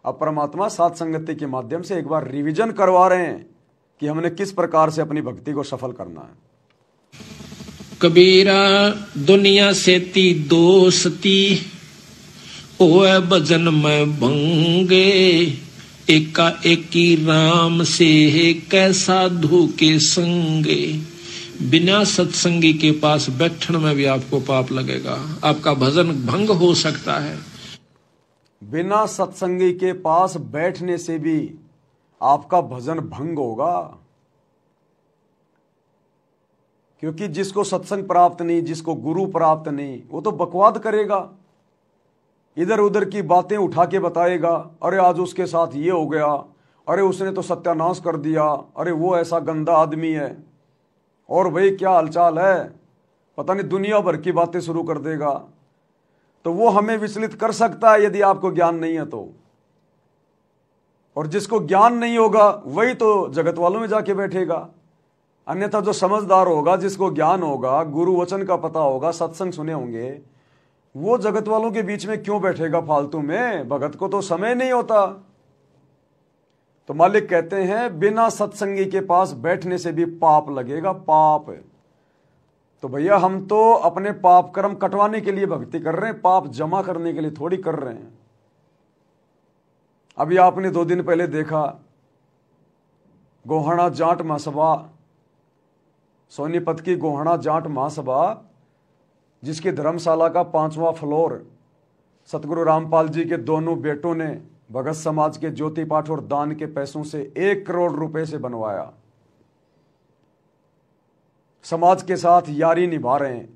अब परमात्मा साथ संगति के माध्यम से एक बार रिवीजन करवा रहे हैं कि हमने किस प्रकार से अपनी भक्ति को सफल करना है। कबीरा दुनिया से ती दोस्ती ओए भजन में भंगे, एका एकी राम से है कैसा धोखे संगे। बिना सत्संगी के पास बैठने में भी आपको पाप लगेगा, आपका भजन भंग हो सकता है। बिना सत्संगी के पास बैठने से भी आपका भजन भंग होगा, क्योंकि जिसको सत्संग प्राप्त नहीं, जिसको गुरु प्राप्त नहीं, वो तो बकवाद करेगा, इधर उधर की बातें उठा के बताएगा। अरे आज उसके साथ ये हो गया, अरे उसने तो सत्यानाश कर दिया, अरे वो ऐसा गंदा आदमी है, और भाई क्या हालचाल है, पता नहीं दुनिया भर की बातें शुरू कर देगा। तो वो हमें विचलित कर सकता है यदि आपको ज्ञान नहीं है तो। और जिसको ज्ञान नहीं होगा वही तो जगत वालों में जाके बैठेगा। अन्यथा जो समझदार होगा, जिसको ज्ञान होगा, गुरु वचन का पता होगा, सत्संग सुने होंगे, वो जगत वालों के बीच में क्यों बैठेगा फालतू में। भगत को तो समय नहीं होता। तो मालिक कहते हैं बिना सत्संगी के पास बैठने से भी पाप लगेगा, पाप। तो भैया हम तो अपने पाप कर्म कटवाने के लिए भक्ति कर रहे हैं, पाप जमा करने के लिए थोड़ी कर रहे हैं। अभी आपने 2 दिन पहले देखा गोहाना जाट महासभा, सोनीपत की गोहाना जाट महासभा, जिसकी धर्मशाला का 5वां फ्लोर सतगुरु रामपाल जी के दोनों बेटों ने भगत समाज के ज्योति पाठ और दान के पैसों से 1 करोड़ रुपए से बनवाया। समाज के साथ यारी निभा रहे हैं।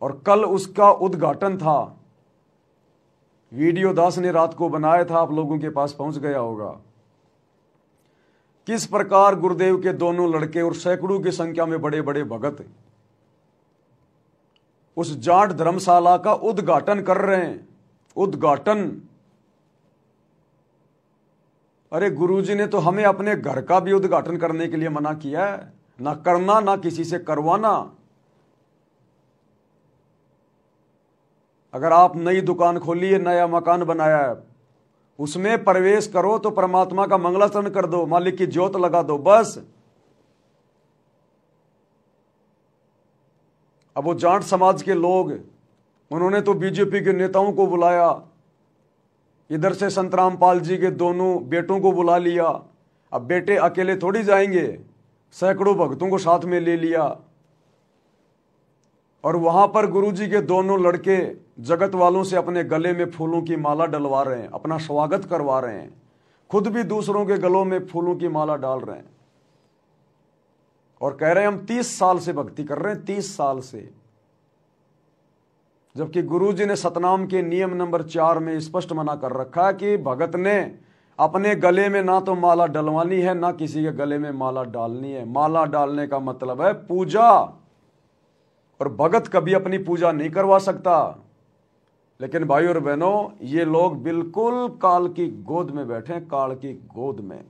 और कल उसका उद्घाटन था, वीडियो दास ने रात को बनाया था, आप लोगों के पास पहुंच गया होगा। किस प्रकार गुरुदेव के दोनों लड़के और सैकड़ों की संख्या में बड़े बड़े भगत उस जाट धर्मशाला का उद्घाटन कर रहे हैं। उद्घाटन, अरे गुरुजी ने तो हमें अपने घर का भी उद्घाटन करने के लिए मना किया है, ना करना ना किसी से करवाना। अगर आप नई दुकान खोली है, नया मकान बनाया है, उसमें प्रवेश करो तो परमात्मा का मंगलाचरण कर दो, मालिक की ज्योत लगा दो, बस। अब वो जाट समाज के लोग, उन्होंने तो बीजेपी के नेताओं को बुलाया, इधर से संत रामपाल जी के दोनों बेटों को बुला लिया। अब बेटे अकेले थोड़ी जाएंगे, सैकड़ों भक्तों को साथ में ले लिया। और वहां पर गुरुजी के दोनों लड़के जगत वालों से अपने गले में फूलों की माला डलवा रहे हैं, अपना स्वागत करवा रहे हैं, खुद भी दूसरों के गलों में फूलों की माला डाल रहे हैं और कह रहे हैं हम 30 साल से भक्ति कर रहे हैं, 30 साल से। जबकि गुरुजी ने सतनाम के नियम नंबर 4 में स्पष्ट मना कर रखा है कि भगत ने अपने गले में ना तो माला डलवानी है, ना किसी के गले में माला डालनी है। माला डालने का मतलब है पूजा, और भगत कभी अपनी पूजा नहीं करवा सकता। लेकिन भाई और बहनों, ये लोग बिल्कुल काल की गोद में बैठे हैं, काल की गोद में।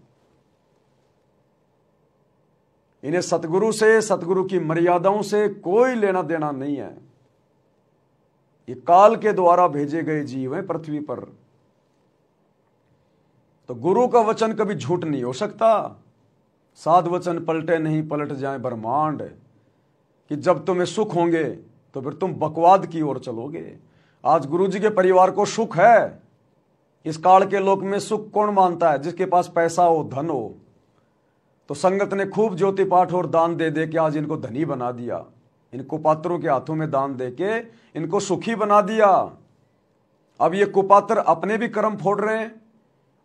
इन्हें सतगुरु से, सतगुरु की मर्यादाओं से कोई लेना देना नहीं है। ये काल के द्वारा भेजे गए जीव हैं पृथ्वी पर। तो गुरु का वचन कभी झूठ नहीं हो सकता। साध वचन पलटे नहीं पलट जाए ब्रह्मांड, कि जब तुम्हें सुख होंगे तो फिर तुम बकवाद की ओर चलोगे। आज गुरुजी के परिवार को सुख है। इस काल के लोक में सुख कौन मानता है? जिसके पास पैसा हो, धन हो। तो संगत ने खूब ज्योति पाठ और दान दे दे के आज इनको धनी बना दिया, इनको कुपात्रों के हाथों में दान दे के इनको सुखी बना दिया। अब ये कुपात्र अपने भी कर्म फोड़ रहे हैं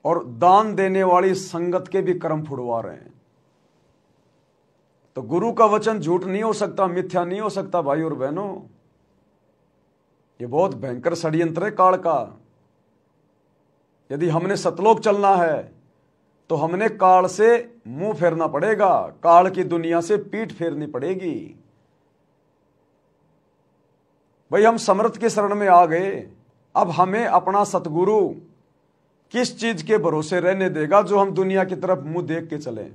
और दान देने वाली संगत के भी कर्म फुड़वा रहे हैं। तो गुरु का वचन झूठ नहीं हो सकता, मिथ्या नहीं हो सकता। भाई और बहनों, ये बहुत भयंकर षड्यंत्र है काल का। यदि हमने सतलोक चलना है तो हमने काल से मुंह फेरना पड़ेगा, काल की दुनिया से पीठ फेरनी पड़ेगी। भाई हम समर्थ के शरण में आ गए, अब हमें अपना सतगुरु किस चीज के भरोसे रहने देगा जो हम दुनिया की तरफ मुंह देख के चलें?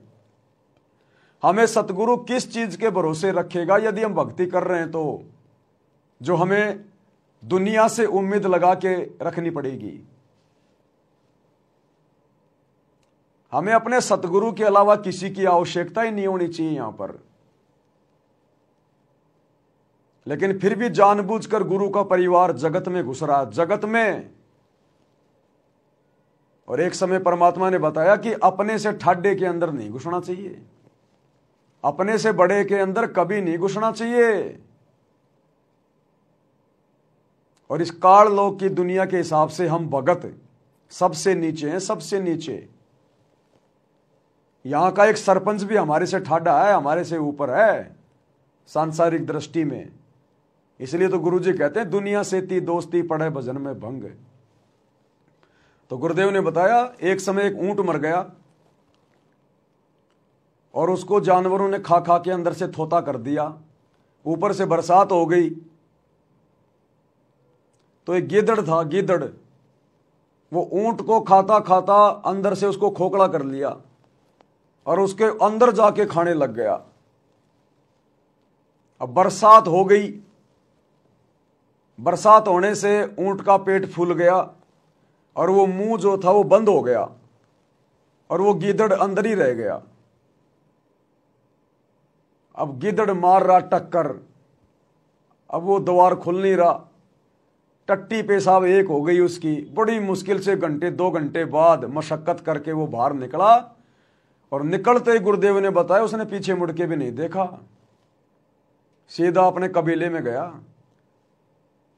हमें सतगुरु किस चीज के भरोसे रखेगा यदि हम भक्ति कर रहे हैं तो, जो हमें दुनिया से उम्मीद लगा के रखनी पड़ेगी? हमें अपने सतगुरु के अलावा किसी की आवश्यकता ही नहीं होनी चाहिए यहां पर। लेकिन फिर भी जानबूझकर गुरु का परिवार जगत में घुस रहा। जगत में और एक समय परमात्मा ने बताया कि अपने से ठाड्डे के अंदर नहीं घुसना चाहिए, अपने से बड़े के अंदर कभी नहीं घुसना चाहिए। और इस काल लोक की दुनिया के हिसाब से हम भगत सबसे नीचे हैं, सबसे नीचे। यहां का एक सरपंच भी हमारे से ठाड्डा है, हमारे से ऊपर है सांसारिक दृष्टि में। इसलिए तो गुरुजी कहते हैं दुनिया से ती दोस्ती पड़े भजन में भंग। तो गुरुदेव ने बताया एक समय एक ऊंट मर गया और उसको जानवरों ने खा खा के अंदर से थोता कर दिया। ऊपर से बरसात हो गई तो एक गिद्धड़ था, गिद्धड़ वो ऊंट को खाता खाता अंदर से उसको खोखला कर लिया और उसके अंदर जाके खाने लग गया। अब बरसात हो गई, बरसात होने से ऊंट का पेट फूल गया और वो मुंह जो था वो बंद हो गया और वो गिद्धड़ अंदर ही रह गया। अब गिद्धड़ मार रहा टक्कर, अब वो द्वार खुल नहीं रहा, टट्टी पेशाब एक हो गई उसकी। बड़ी मुश्किल से घंटे 2 घंटे बाद मशक्कत करके वो बाहर निकला और निकलते ही गुरुदेव ने बताया उसने पीछे मुड़ के भी नहीं देखा, सीधा अपने कबीले में गया।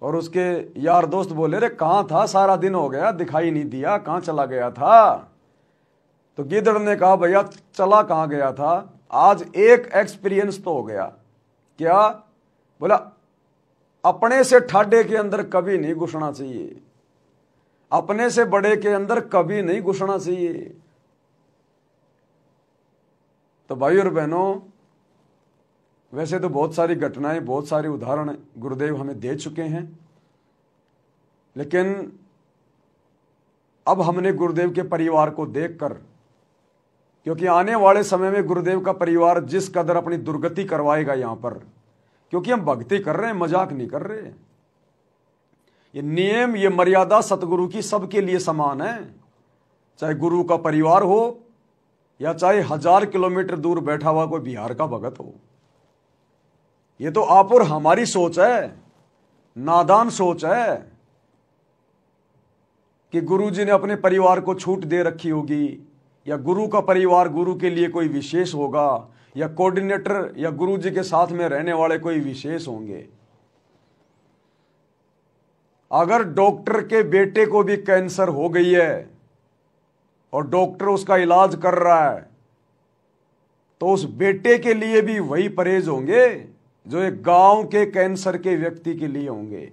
और उसके यार दोस्त बोले रे कहां था, सारा दिन हो गया दिखाई नहीं दिया, कहां चला गया था। तो गिद्धड़ ने कहा भैया चला कहां गया था, आज एक एक्सपीरियंस तो हो गया। क्या? बोला अपने से ठाड्डे के अंदर कभी नहीं घुसना चाहिए, अपने से बड़े के अंदर कभी नहीं घुसना चाहिए। तो भाई और बहनों, वैसे तो बहुत सारी घटनाएं, बहुत सारे उदाहरण गुरुदेव हमें दे चुके हैं, लेकिन अब हमने गुरुदेव के परिवार को देखकर, क्योंकि आने वाले समय में गुरुदेव का परिवार जिस कदर अपनी दुर्गति करवाएगा यहां पर, क्योंकि हम भक्ति कर रहे हैं, मजाक नहीं कर रहे। ये नियम, ये मर्यादा सतगुरु की सबके लिए समान है, चाहे गुरु का परिवार हो या चाहे 1000 किलोमीटर दूर बैठा हुआ कोई बिहार का भगत हो। ये तो आप और हमारी सोच है, नादान सोच है कि गुरुजी ने अपने परिवार को छूट दे रखी होगी, या गुरु का परिवार गुरु के लिए कोई विशेष होगा, या कोऑर्डिनेटर या गुरुजी के साथ में रहने वाले कोई विशेष होंगे। अगर डॉक्टर के बेटे को भी कैंसर हो गई है और डॉक्टर उसका इलाज कर रहा है, तो उस बेटे के लिए भी वही परहेज होंगे जो एक गांव के कैंसर के व्यक्ति के लिए होंगे।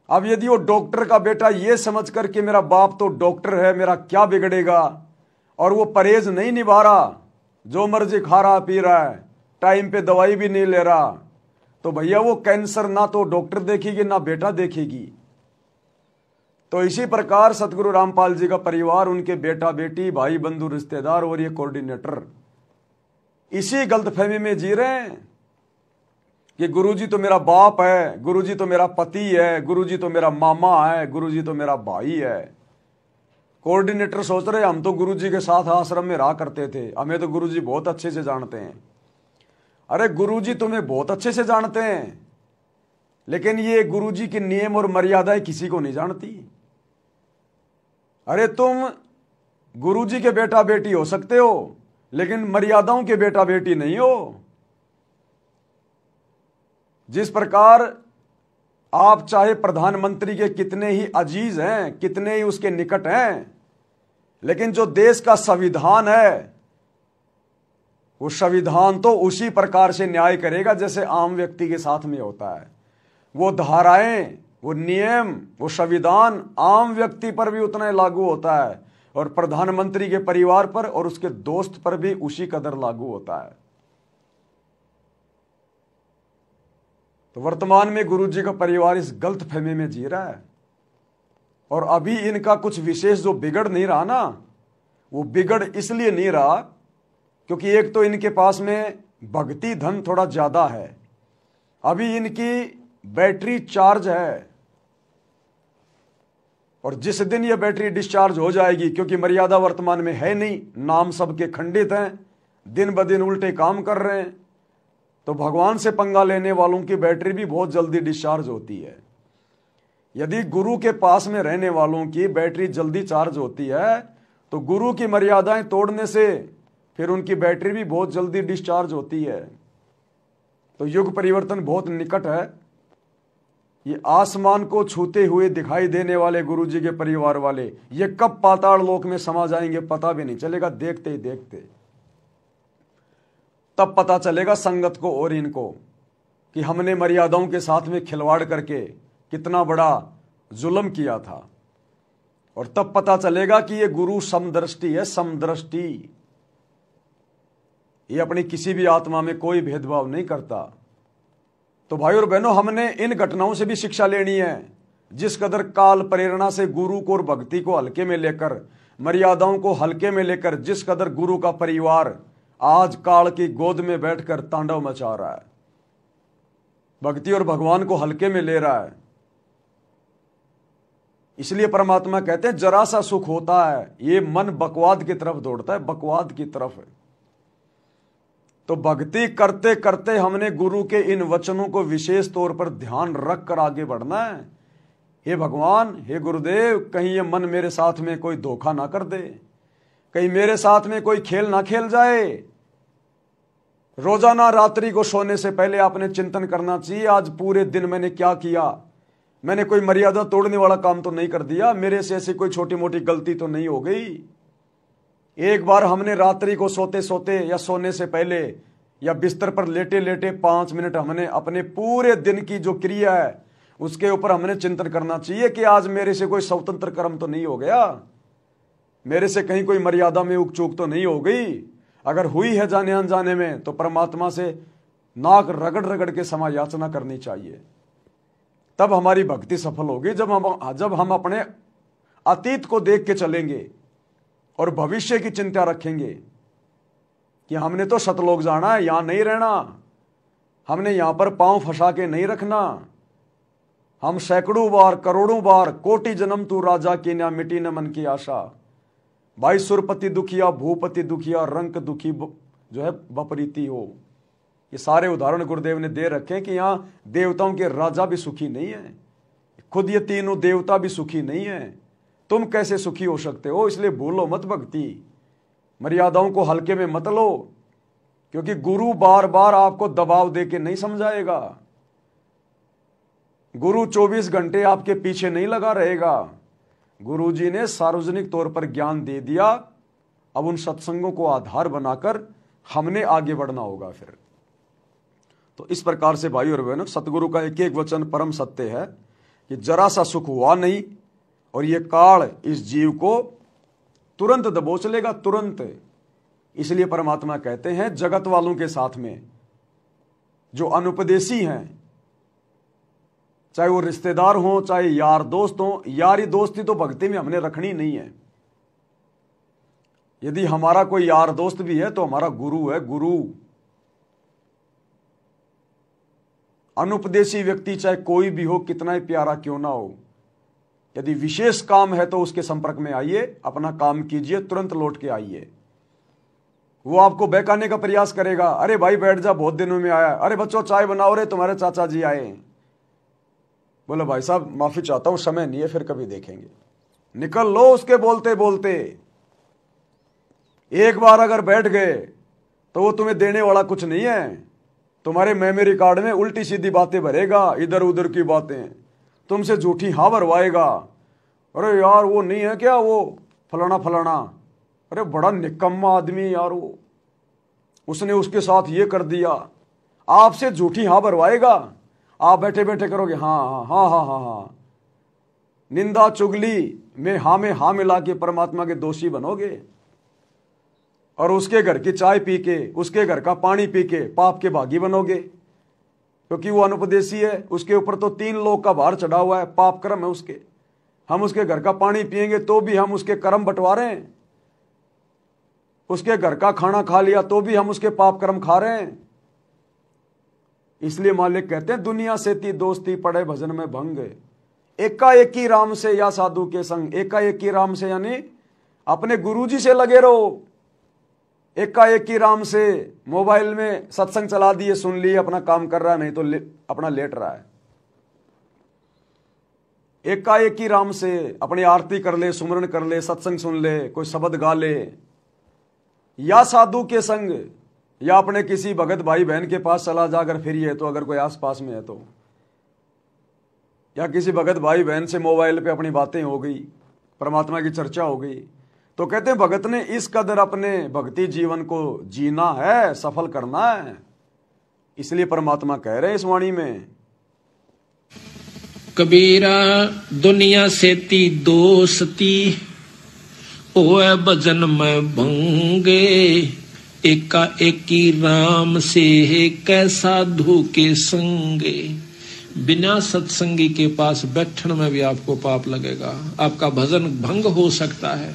अब यदि वो डॉक्टर का बेटा ये समझ कर कि मेरा बाप तो डॉक्टर है, मेरा क्या बिगड़ेगा, और वो परहेज नहीं निभा रहा, जो मर्जी खा रहा पी रहा है, टाइम पे दवाई भी नहीं ले रहा, तो भैया वो कैंसर ना तो डॉक्टर देखेगी ना बेटा देखेगी। तो इसी प्रकार सतगुरु रामपाल जी का परिवार, उनके बेटा बेटी, भाई बंधु रिश्तेदार और ये कोऑर्डिनेटर इसी गलतफहमी में जी रहे हैं कि गुरुजी तो मेरा बाप है, गुरुजी तो मेरा पति है, गुरुजी तो मेरा मामा है, गुरुजी तो मेरा भाई है। कोऑर्डिनेटर सोच रहे हम तो गुरुजी के साथ आश्रम में रहा करते थे, हमें तो गुरुजी बहुत अच्छे से जानते हैं। अरे गुरुजी तुम्हें बहुत अच्छे से जानते हैं, लेकिन ये गुरुजी के नियम और मर्यादाएं किसी को नहीं जानती। अरे तुम गुरुजी के बेटा बेटी हो सकते हो, लेकिन मर्यादाओं के बेटा बेटी नहीं हो। जिस प्रकार आप चाहे प्रधानमंत्री के कितने ही अजीज हैं, कितने ही उसके निकट हैं, लेकिन जो देश का संविधान है, वो संविधान तो उसी प्रकार से न्याय करेगा जैसे आम व्यक्ति के साथ में होता है। वो धाराएं, वो नियम, वो संविधान आम व्यक्ति पर भी उतना ही लागू होता है और प्रधानमंत्री के परिवार पर और उसके दोस्त पर भी उसी कदर लागू होता है। तो वर्तमान में गुरुजी का परिवार इस गलत फहमी में जी रहा है, और अभी इनका कुछ विशेष जो बिगड़ नहीं रहा ना, वो बिगड़ इसलिए नहीं रहा क्योंकि एक तो इनके पास में भक्ति धन थोड़ा ज्यादा है, अभी इनकी बैटरी चार्ज है, और जिस दिन ये बैटरी डिस्चार्ज हो जाएगी, क्योंकि मर्यादा वर्तमान में है नहीं, नाम सबके खंडित हैं, दिन ब दिन उल्टे काम कर रहे हैं, तो भगवान से पंगा लेने वालों की बैटरी भी बहुत जल्दी डिस्चार्ज होती है। यदि गुरु के पास में रहने वालों की बैटरी जल्दी चार्ज होती है तो गुरु की मर्यादाएं तोड़ने से फिर उनकी बैटरी भी बहुत जल्दी डिस्चार्ज होती है। तो युग परिवर्तन बहुत निकट है। ये आसमान को छूते हुए दिखाई देने वाले गुरु जी के परिवार वाले ये कब पाताल लोक में समा जाएंगे पता भी नहीं चलेगा, देखते ही देखते। तब पता चलेगा संगत को और इनको कि हमने मर्यादाओं के साथ में खिलवाड़ करके कितना बड़ा जुल्म किया था। और तब पता चलेगा कि ये गुरु समदृष्टि है, समदृष्टि। ये अपनी किसी भी आत्मा में कोई भेदभाव नहीं करता। तो भाई और बहनों, हमने इन घटनाओं से भी शिक्षा लेनी है। जिस कदर काल प्रेरणा से गुरु को और भक्ति को हल्के में लेकर, मर्यादाओं को हल्के में लेकर, जिस कदर गुरु का परिवार आज काल की गोद में बैठकर तांडव मचा रहा है, भक्ति और भगवान को हल्के में ले रहा है। इसलिए परमात्मा कहते हैं जरा सा सुख होता है ये मन बकवाद की तरफ दौड़ता है, बकवाद की तरफ। तो भक्ति करते करते हमने गुरु के इन वचनों को विशेष तौर पर ध्यान रख कर आगे बढ़ना है। हे भगवान, हे गुरुदेव, कहीं ये मन मेरे साथ में कोई धोखा ना कर दे, कहीं मेरे साथ में कोई खेल ना खेल जाए। रोजाना रात्रि को सोने से पहले आपने चिंतन करना चाहिए, आज पूरे दिन मैंने क्या किया, मैंने कोई मर्यादा तोड़ने वाला काम तो नहीं कर दिया, मेरे से ऐसी कोई छोटी मोटी गलती तो नहीं हो गई। एक बार हमने रात्रि को सोते सोते या सोने से पहले या बिस्तर पर लेटे लेटे 5 मिनट हमने अपने पूरे दिन की जो क्रिया है उसके ऊपर हमने चिंतन करना चाहिए कि आज मेरे से कोई स्वतंत्र कर्म तो नहीं हो गया, मेरे से कहीं कोई मर्यादा में उक चूक तो नहीं हो गई। अगर हुई है जाने अनजाने में तो परमात्मा से नाक रगड़ रगड़ के क्षमा याचना करनी चाहिए। तब हमारी भक्ति सफल होगी। जब हम अपने अतीत को देख के चलेंगे और भविष्य की चिंता रखेंगे कि हमने तो सतलोक जाना है, यहां नहीं रहना, हमने यहां पर पांव फंसा के नहीं रखना। हम सैकड़ों बार, करोड़ों बार, कोटि जन्म तू राजा की ना मिटी न मन की आशा। भाई सुरपति दुखिया, भूपति दुखिया, रंक दुखी जो है बपरीति हो। ये सारे उदाहरण गुरुदेव ने दे रखे हैं कि यहां देवताओं के राजा भी सुखी नहीं है, खुद ये तीनों देवता भी सुखी नहीं है। तुम कैसे सुखी हो सकते हो? इसलिए भूलो मत भक्ति, मर्यादाओं को हल्के में मत लो, क्योंकि गुरु बार बार आपको दबाव दे के नहीं समझाएगा। गुरु 24 घंटे आपके पीछे नहीं लगा रहेगा। गुरु जी ने सार्वजनिक तौर पर ज्ञान दे दिया, अब उन सत्संगों को आधार बनाकर हमने आगे बढ़ना होगा। फिर तो इस प्रकार से भाई और बहनों, सतगुरु का एक एक वचन परम सत्य है कि जरा सा सुख हुआ नहीं और ये काल इस जीव को तुरंत दबोच लेगा, तुरंत। इसलिए परमात्मा कहते हैं जगत वालों के साथ में जो अनुपदेशी हैं, चाहे वो रिश्तेदार हो चाहे यार दोस्त हो, यारी दोस्ती तो भक्ति में हमने रखनी नहीं है। यदि हमारा कोई यार दोस्त भी है तो हमारा गुरु है, गुरु। अनुपदेशी व्यक्ति चाहे कोई भी हो, कितना ही प्यारा क्यों ना हो, यदि विशेष काम है तो उसके संपर्क में आइए, अपना काम कीजिए, तुरंत लौट के आइए। वो आपको बहकाने का प्रयास करेगा, अरे भाई बैठ जा, बहुत दिनों में आया, अरे बच्चों चाय बनाओ रे, तुम्हारे चाचा जी आए। बोलो भाई साहब माफी चाहता हूं, समय नहीं है, फिर कभी देखेंगे। निकल लो उसके बोलते बोलते। एक बार अगर बैठ गए तो वो तुम्हें देने वाला कुछ नहीं है। तुम्हारे मेमोरी कार्ड में उल्टी सीधी बातें भरेगा, इधर उधर की बातें, तुमसे झूठी हाँ भरवाएगा। अरे यार वो नहीं है क्या वो फलाना फलाना, अरे बड़ा निकम्मा आदमी यार वो, उसने उसके साथ ये कर दिया। आपसे झूठी हाँ भरवाएगा, आप बैठे बैठे करोगे हाँ हाँ हाँ हाँ हाँ हाँ, निंदा चुगली में हाँ मिला के परमात्मा के दोषी बनोगे। और उसके घर की चाय पी के, उसके घर का पानी पी के पाप के भागी बनोगे, क्योंकि वो अनुपदेशी है। उसके ऊपर तो 3 लोक का भार चढ़ा हुआ है, पाप कर्म है उसके। हम उसके घर का पानी पिएंगे तो भी हम उसके कर्म बंटवा रहे हैं, उसके घर का खाना खा लिया तो भी हम उसके पाप कर्म खा रहे हैं। इसलिए मालिक कहते हैं दुनिया से ती दोस्ती पड़े भजन में भंग, एकाएकी राम से या साधु के संग। एकाएकी राम से यानी अपने गुरुजी से लगे रहो। एकाएकी राम से मोबाइल में सत्संग चला दिए, सुन लिए, अपना काम कर रहा है, नहीं तो अपना लेट रहा है। एकाएक ही राम से अपनी आरती कर ले, सुमरन कर ले, सत्संग सुन ले, कोई शब्द गा ले, या साधु के संग, या अपने किसी भगत भाई बहन के पास चला जा अगर फ्री है तो, अगर कोई आस पास में है तो, या किसी भगत भाई बहन से मोबाइल पे अपनी बातें हो गई, परमात्मा की चर्चा हो गई, तो कहते हैं भगत ने इस कदर अपने भक्ति जीवन को जीना है, सफल करना है। इसलिए परमात्मा कह रहे हैं इस वाणी में, कबीरा दुनिया सेती दोस्ती, ओए भजन में भंगे, एका एकी राम से कै साधु के संगे। बिना सत्संगी के पास बैठने में भी आपको पाप लगेगा, आपका भजन भंग हो सकता है।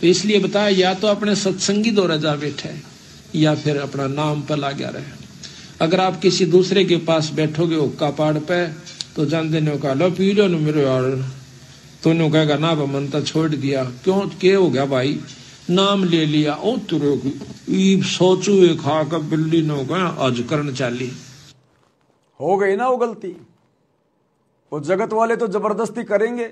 तो इसलिए बताया, या तो अपने सत्संगी द्वारा जा बैठे, या फिर अपना नाम पर लगा रहे। अगर आप किसी दूसरे के पास बैठोगे हुक्का पाड़ पे, तो जानते ने कहा लो पी लो मेरे यार, तो उन्होंने कहेगा ना मन तो छोड़ दिया। क्यों, क्या हो गया भाई, नाम ले लिया, ओ तुरे सोचू खा कर बिल्ली ने कहा आज करण चाली, हो गई ना वो गलती। वो जगत वाले तो जबरदस्ती करेंगे।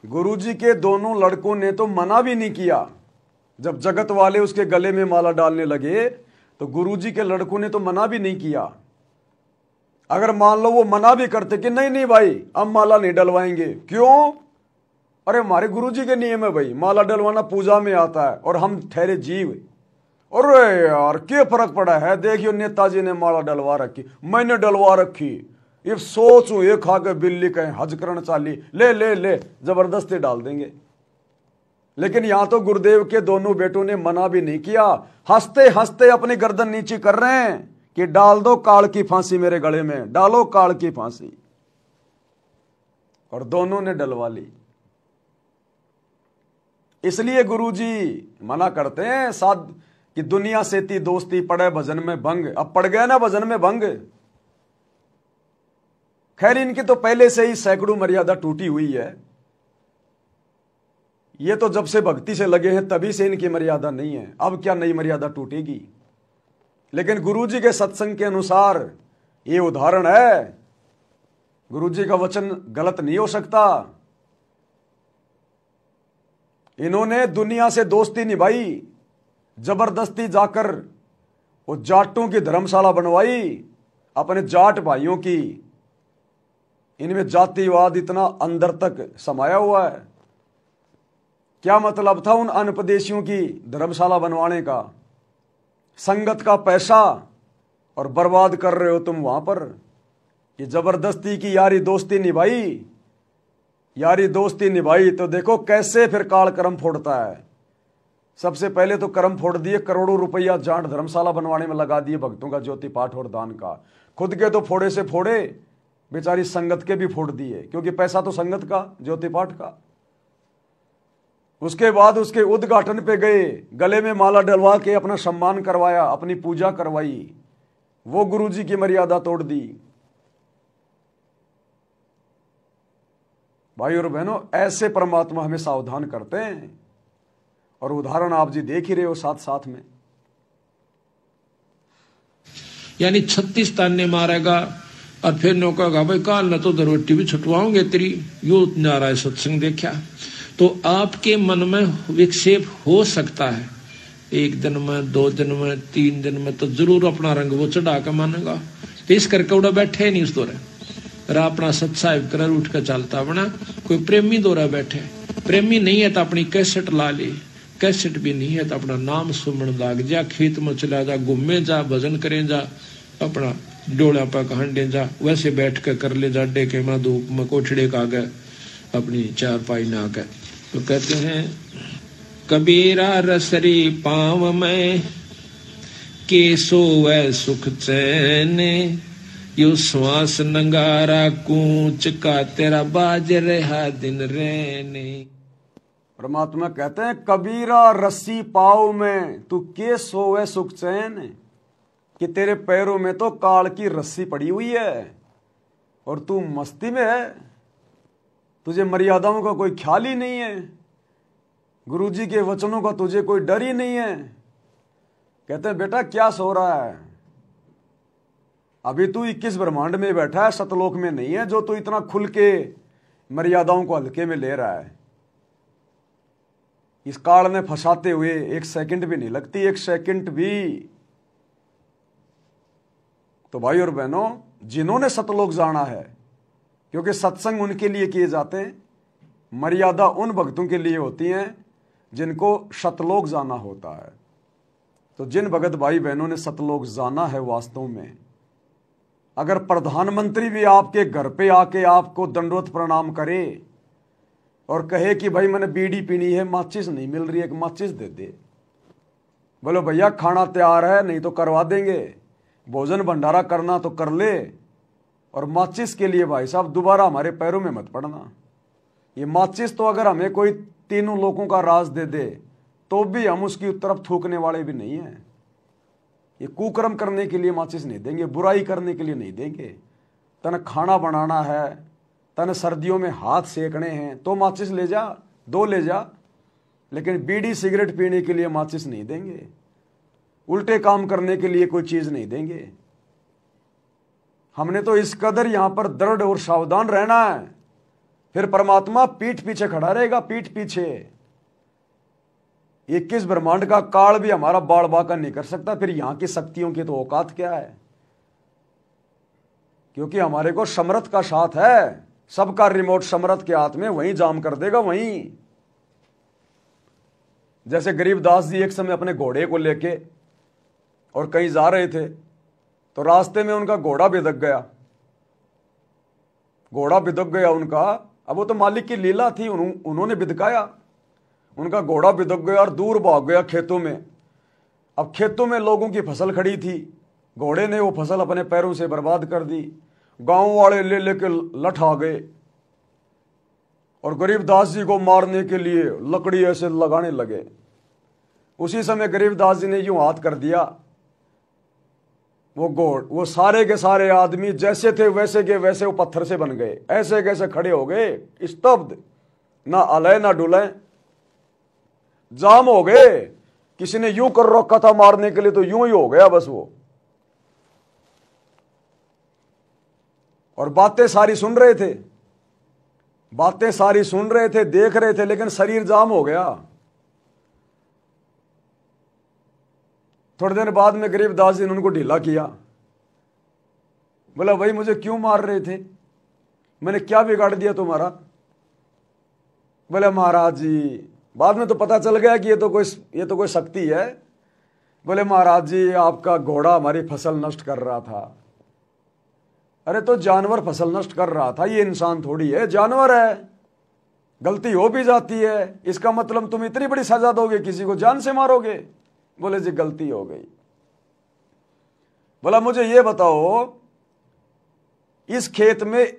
गुरुजी के दोनों लड़कों ने तो मना भी नहीं किया। जब जगत वाले उसके गले में माला डालने लगे तो गुरुजी के लड़कों ने तो मना भी नहीं किया। अगर मान लो वो मना भी करते कि नहीं नहीं भाई अब माला नहीं डलवाएंगे, क्यों, अरे हमारे गुरुजी के नियम है भाई, माला डलवाना पूजा में आता है और हम ठहरे जीव। अरे यार क्या फर्क पड़ा है, देखियो नेताजी ने माला डलवा रखी, मैंने डलवा रखी, ये सोचू ये खा के बिल्ली कहें हज करण चाली, ले ले ले जबरदस्ती डाल देंगे। लेकिन यहां तो गुरुदेव के दोनों बेटों ने मना भी नहीं किया, हंसते हंसते अपनी गर्दन नीचे कर रहे हैं कि डाल दो काल की फांसी मेरे गले में, डालो काल की फांसी। और दोनों ने डलवा ली। इसलिए गुरुजी मना करते हैं साध कि दुनिया से ती दोस्ती, पड़े भजन में भंग। अब पड़ गया ना भजन में भंग। खैर इनकी तो पहले से ही सैकड़ों मर्यादा टूटी हुई है। ये तो जब से भक्ति से लगे हैं तभी से इनकी मर्यादा नहीं है, अब क्या नई मर्यादा टूटेगी। लेकिन गुरुजी के सत्संग के अनुसार ये उदाहरण है, गुरुजी का वचन गलत नहीं हो सकता। इन्होंने दुनिया से दोस्ती निभाई, जबरदस्ती जाकर वो जाटों की धर्मशाला बनवाई, अपने जाट भाइयों की। इनमें जातिवाद इतना अंदर तक समाया हुआ है। क्या मतलब था उन अनपदेशियों की धर्मशाला बनवाने का, संगत का पैसा और बर्बाद कर रहे हो तुम वहां पर। ये जबरदस्ती की यारी दोस्ती निभाई, यारी दोस्ती निभाई तो देखो कैसे फिर काल कर्म फोड़ता है। सबसे पहले तो कर्म फोड़ दिए, करोड़ों रुपया जाट धर्मशाला बनवाने में लगा दिए भक्तों का ज्योति पाठ और दान का। खुद के तो फोड़े से फोड़े, बेचारी संगत के भी फोड़ दिए, क्योंकि पैसा तो संगत का, ज्योति पाठ का। उसके बाद उसके उद्घाटन पे गए, गले में माला डलवा के अपना सम्मान करवाया, अपनी पूजा करवाई, वो गुरुजी की मर्यादा तोड़ दी। भाई और बहनों, ऐसे परमात्मा हमें सावधान करते हैं। और उदाहरण आप जी देख ही रहे हो साथ साथ में। यानी 36 ताने मारेगा और फिर नो कहेगा भाई काल न तो रोटी भी छुटवाओगे तेरी, यो नारायण सत्संग देखा। तो आपके मन में विक्षेप हो सकता है, 1 दिन में, 2 दिन में, 3 दिन में तो जरूर अपना रंग वो चढ़ा के मानेगा। तो इस करके उड़ा बैठे नहीं उस दौरे, अपना सत्साहिब कर उठ कर चलता बना। कोई प्रेमी दौरा बैठे, प्रेमी नहीं है तो अपनी कैसेट ला ले, कैसेट भी नहीं है तो अपना नाम सुमन लाग जा, खेत में चला जा, घूमे जा, भजन करे जा, अपना डोला पर हंडे जा, वैसे बैठ कर ले जा, डेके में धूप में कोठड़े का आगे अपनी चारपाई ना आगे। तो कहते हैं कबीरा रसरी पाँव में के सोवै सुख चैन, यो श्वास नंगारा कूच का तेरा बाज रहा दिन रहने। परमात्मा कहते हैं कबीरा रस्सी पाँव में तू के सोवे सुख चैन, कि तेरे पैरों में तो काल की रस्सी पड़ी हुई है और तू मस्ती में है, तुझे मर्यादाओं का कोई ख्याल ही नहीं है, गुरुजी के वचनों का तुझे कोई डर ही नहीं है। कहते हैं बेटा क्या सो रहा है, अभी तू 21 ब्रह्मांड में बैठा है, सतलोक में नहीं है, जो तू इतना खुल के मर्यादाओं को हल्के में ले रहा है। इस काल में फंसाते हुए 1 सेकंड भी नहीं लगती, 1 सेकंड भी। तो भाई और बहनों, जिन्होंने सतलोक जाना है, क्योंकि सत्संग उनके लिए किए जाते हैं, मर्यादा उन भक्तों के लिए होती हैं जिनको सतलोक जाना होता है। तो जिन भगत भाई बहनों ने सतलोक जाना है, वास्तव में अगर प्रधानमंत्री भी आपके घर पे आके आपको दंडवत प्रणाम करे और कहे कि भाई मैंने बीड़ी पीनी है, माचिस नहीं मिल रही है, एक माचिस दे दे, बोलो भैया खाना तैयार है, नहीं तो करवा देंगे, भोजन भंडारा करना तो कर ले, और माचिस के लिए भाई साहब दोबारा हमारे पैरों में मत पड़ना। ये माचिस तो अगर हमें कोई तीनों लोगों का राज दे दे तो भी हम उसकी तरफ थूकने वाले भी नहीं हैं। ये कुकर्म करने के लिए माचिस नहीं देंगे, बुराई करने के लिए नहीं देंगे। तन खाना बनाना है, तन सर्दियों में हाथ सेकने हैं तो माचिस ले जा, 2 ले जा, लेकिन बीड़ी सिगरेट पीने के लिए माचिस नहीं देंगे, उल्टे काम करने के लिए कोई चीज नहीं देंगे। हमने तो इस कदर यहां पर दृढ़ और सावधान रहना है, फिर परमात्मा पीठ पीछे खड़ा रहेगा, पीठ पीछे। 21 ब्रह्मांड का काल भी हमारा बाड़ बाका नहीं कर सकता, फिर यहां की शक्तियों की तो औकात क्या है। क्योंकि हमारे को समर्थ का साथ है, सबका रिमोट समर्थ के हाथ में, वहीं जाम कर देगा वहीं। जैसे गरीबदास जी एक समय अपने घोड़े को लेके और कहीं जा रहे थे, तो रास्ते में उनका घोड़ा बिदक गया। घोड़ा बिदक गया उनका, अब वो तो मालिक की लीला थी, उन्होंने बिदकाया, उनका घोड़ा बिदक गया और दूर भाग गया खेतों में। अब खेतों में लोगों की फसल खड़ी थी, घोड़े ने वो फसल अपने पैरों से बर्बाद कर दी। गांव वाले ले लेके लठ आ गए और गरीबदास जी को मारने के लिए लकड़ी ऐसे लगाने लगे। उसी समय गरीबदास जी ने यूं हाथ कर दिया, वो सारे के सारे आदमी जैसे थे वैसे के वैसे वो पत्थर से बन गए, ऐसे कैसे खड़े हो गए, स्तब्ध, ना अलय ना डुलय, जाम हो गए। किसी ने यूं कर रखा था मारने के लिए तो यूं ही हो गया बस वो। और बातें सारी सुन रहे थे, बातें सारी सुन रहे थे, देख रहे थे, लेकिन शरीर जाम हो गया। थोड़ी देर बाद में गरीबदास जी ने उनको ढीला किया, बोला भाई मुझे क्यों मार रहे थे, मैंने क्या बिगाड़ दिया तुम्हारा। बोले महाराज जी, बाद में तो पता चल गया कि ये तो कोई शक्ति है। बोले महाराज जी आपका घोड़ा हमारी फसल नष्ट कर रहा था। अरे तो जानवर फसल नष्ट कर रहा था, ये इंसान थोड़ी है, जानवर है, गलती हो भी जाती है, इसका मतलब तुम इतनी बड़ी सजा दोगे, किसी को जान से मारोगे। बोले जी गलती हो गई। बोला मुझे ये बताओ, इस खेत में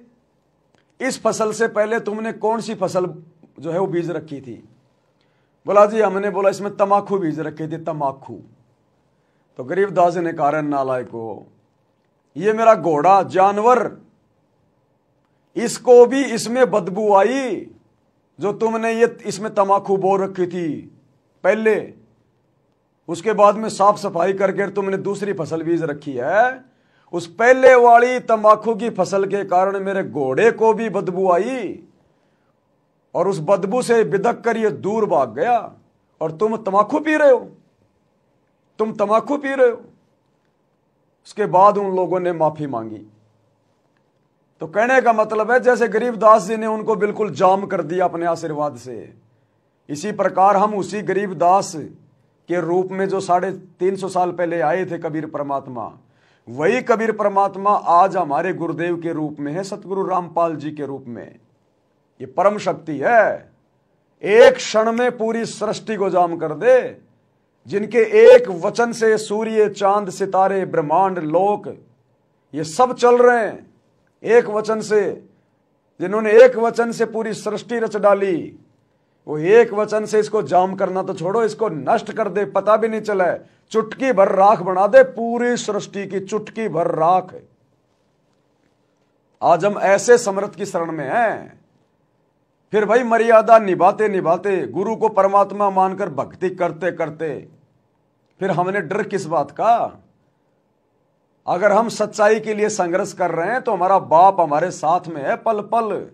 इस फसल से पहले तुमने कौन सी फसल जो है वो बीज रखी थी। बोला जी हमने, बोला इसमें तमाकू बीज रखी थी, तमाकू। तो गरीबदास जी ने कहा नालायको, ये मेरा घोड़ा जानवर, इसको भी इसमें बदबू आई जो तुमने ये इसमें तमाकू बो रखी थी पहले, उसके बाद में साफ सफाई करके तुमने दूसरी फसल बीज रखी है, उस पहले वाली तंबाकू की फसल के कारण मेरे घोड़े को भी बदबू आई और उस बदबू से बिदक कर ये दूर भाग गया, और तुम तंबाकू पी रहे हो, तुम तंबाकू पी रहे हो। उसके बाद उन लोगों ने माफी मांगी। तो कहने का मतलब है जैसे गरीबदास जी ने उनको बिल्कुल जाम कर दिया अपने आशीर्वाद से, इसी प्रकार हम उसी गरीबदास के रूप में जो 350 साल पहले आए थे कबीर परमात्मा, वही कबीर परमात्मा आज हमारे गुरुदेव के रूप में है, सतगुरु रामपाल जी के रूप में। ये परम शक्ति है, एक क्षण में पूरी सृष्टि को जाम कर दे, जिनके एक वचन से सूर्य चांद सितारे ब्रह्मांड लोक ये सब चल रहे हैं। एक वचन से, जिन्होंने एक वचन से पूरी सृष्टि रच डाली, वो एक वचन से इसको जाम करना तो छोड़ो, इसको नष्ट कर दे, पता भी नहीं चला, चुटकी भर राख बना दे, पूरी सृष्टि की चुटकी भर राख। आज हम ऐसे समर्थ की शरण में हैं। फिर भाई मर्यादा निभाते निभाते, गुरु को परमात्मा मानकर भक्ति करते करते, फिर हमने डर किस बात का। अगर हम सच्चाई के लिए संघर्ष कर रहे हैं तो हमारा बाप हमारे साथ में है पल पल।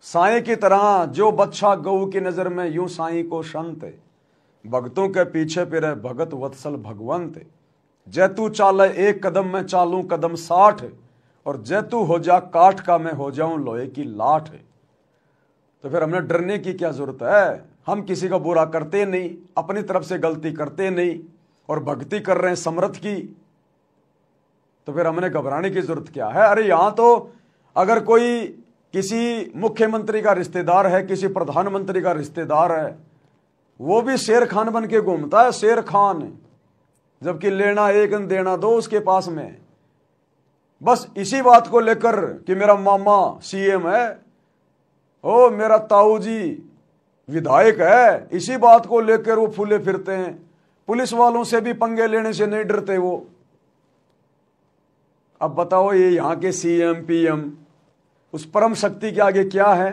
साईं की तरह जो बच्चा गऊ की नजर में, यूं साईं को संत, भक्तों के पीछे फिरे भगत वत्सल भगवंत। जैतू चाले एक कदम में चालूं कदम 60, और जैतू हो जा काठ का मैं हो जाऊं लोहे की लाठ। तो फिर हमने डरने की क्या जरूरत है? हम किसी का बुरा करते नहीं, अपनी तरफ से गलती करते नहीं, और भक्ति कर रहे हैं समर्थ की, तो फिर हमने घबराने की जरूरत क्या है? अरे यहां तो अगर कोई किसी मुख्यमंत्री का रिश्तेदार है, किसी प्रधानमंत्री का रिश्तेदार है, वो भी शेर खान बन के घूमता है, शेर खान, जबकि लेना एक देना दो उसके पास में। बस इसी बात को लेकर कि मेरा मामा सीएम है, ओ मेरा ताऊ जी विधायक है, इसी बात को लेकर वो फूले फिरते हैं। पुलिस वालों से भी पंगे लेने से नहीं डरते वो। अब बताओ ये यहां के सीएम पीएम उस परम शक्ति के आगे क्या है?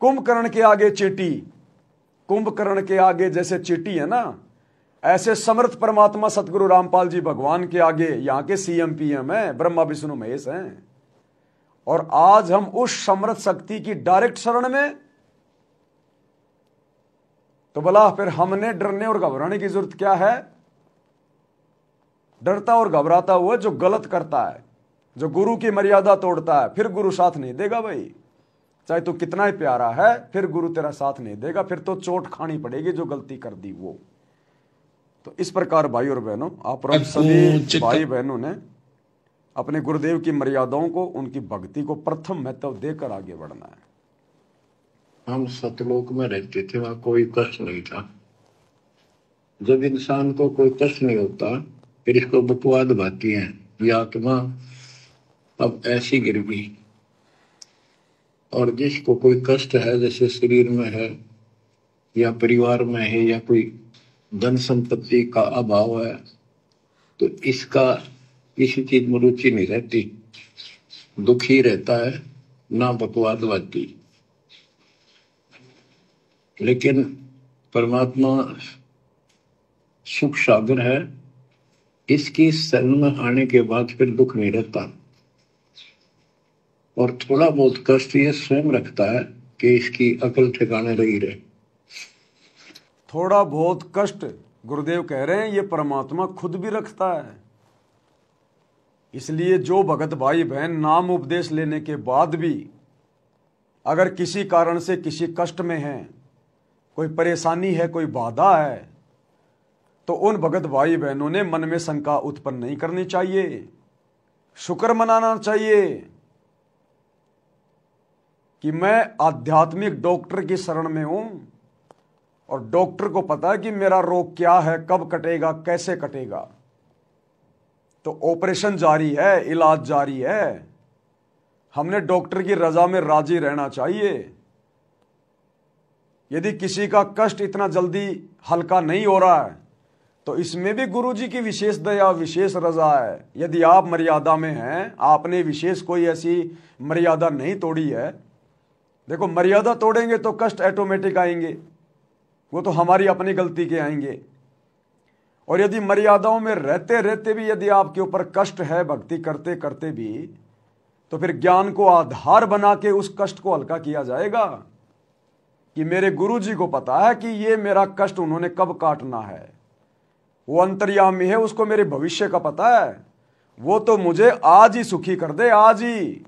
कुंभकर्ण के आगे चींटी, कुंभकर्ण के आगे जैसे चींटी है ना, ऐसे समर्थ परमात्मा सतगुरु रामपाल जी भगवान के आगे यहां के सीएम पीएम है, ब्रह्मा विष्णु महेश हैं। और आज हम उस समर्थ शक्ति की डायरेक्ट शरण में, तो भला फिर हमने डरने और घबराने की जरूरत क्या है? डरता और घबराता हुआ जो गलत करता है, जो गुरु की मर्यादा तोड़ता है, फिर गुरु साथ नहीं देगा भाई। चाहे तू कितना ही प्यारा है, फिर गुरु तेरा साथ नहीं देगा, फिर तो चोट खानी पड़ेगी जो गलती कर दी वो। तो इस प्रकार भाई और बहनों, आप सभी भाई बहनों ने अपने गुरुदेव की मर्यादाओं को, उनकी भक्ति को प्रथम महत्व देकर आगे बढ़ना है। हम सतलोक में रहते थे, वहां कोई कष्ट नहीं था। जब इंसान को कोई कष्ट नहीं होता, फिर इसको बकवाद भाती है, ये आत्मा अब ऐसी गिर गई। और जिसको कोई कष्ट है, जैसे शरीर में है या परिवार में है या कोई धन संपत्ति का अभाव है, तो इसका किसी चीज में रुचि नहीं रहती, दुखी रहता है, ना बकवादवादी। लेकिन परमात्मा सुख सागर है, इसकी शरण में आने के बाद फिर दुख नहीं रहता। और थोड़ा बहुत कष्ट ये स्वयं रखता है कि इसकी अकल ठिकाने रही रहे। थोड़ा बहुत कष्ट गुरुदेव कह रहे हैं ये परमात्मा खुद भी रखता है। इसलिए जो भगत भाई बहन नाम उपदेश लेने के बाद भी अगर किसी कारण से किसी कष्ट में हैं, कोई परेशानी है, कोई बाधा है, तो उन भगत भाई बहनों ने मन में शंका उत्पन्न नहीं करनी चाहिए, शुक्र मनाना चाहिए कि मैं आध्यात्मिक डॉक्टर की शरण में हूं और डॉक्टर को पता है कि मेरा रोग क्या है, कब कटेगा, कैसे कटेगा। तो ऑपरेशन जारी है, इलाज जारी है, हमने डॉक्टर की रजा में राजी रहना चाहिए। यदि किसी का कष्ट इतना जल्दी हल्का नहीं हो रहा है तो इसमें भी गुरुजी की विशेष दया, विशेष रजा है। यदि आप मर्यादा में हैं, आपने विशेष कोई ऐसी मर्यादा नहीं तोड़ी है, देखो मर्यादा तोड़ेंगे तो कष्ट ऑटोमेटिक आएंगे, वो तो हमारी अपनी गलती के आएंगे। और यदि मर्यादाओं में रहते रहते भी यदि आपके ऊपर कष्ट है, भक्ति करते करते भी, तो फिर ज्ञान को आधार बना के उस कष्ट को हल्का किया जाएगा कि मेरे गुरुजी को पता है कि ये मेरा कष्ट उन्होंने कब काटना है। वो अंतर्यामी है, उसको मेरे भविष्य का पता है, वो तो मुझे आज ही सुखी कर दे, आज ही।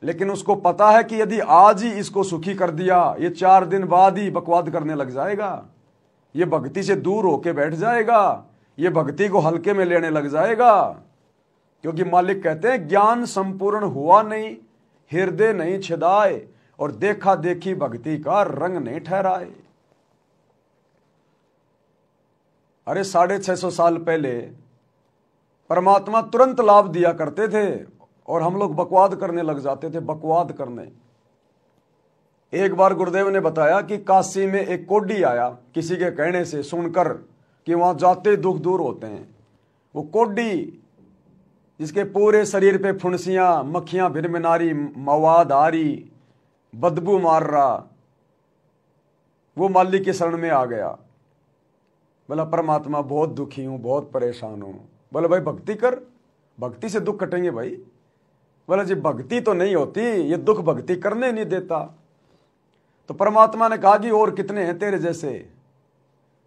लेकिन उसको पता है कि यदि आज ही इसको सुखी कर दिया, ये 4 दिन बाद ही बकवाद करने लग जाएगा, ये भक्ति से दूर होके बैठ जाएगा, ये भक्ति को हल्के में लेने लग जाएगा। क्योंकि मालिक कहते हैं ज्ञान संपूर्ण हुआ नहीं, हृदय नहीं छिदाए, और देखा देखी भक्ति का रंग नहीं ठहराए। अरे 650 साल पहले परमात्मा तुरंत लाभ दिया करते थे और हम लोग बकवाद करने लग जाते थे, बकवाद करने। एक बार गुरुदेव ने बताया कि काशी में एक कोडी आया, किसी के कहने से सुनकर कि वहां जाते दुख दूर होते हैं। वो कोडी जिसके पूरे शरीर पे फुंसियां, मक्खियां भिनभिनारी, मवाद आ रही, बदबू मार रहा, वो माली की शरण में आ गया। बोला परमात्मा बहुत दुखी हूं, बहुत परेशान हूं। बोला भाई भक्ति कर, भक्ति से दुख कटेंगे भाई। बोला जी भक्ति तो नहीं होती, ये दुख भक्ति करने नहीं देता। तो परमात्मा ने कहा कि और कितने हैं तेरे जैसे?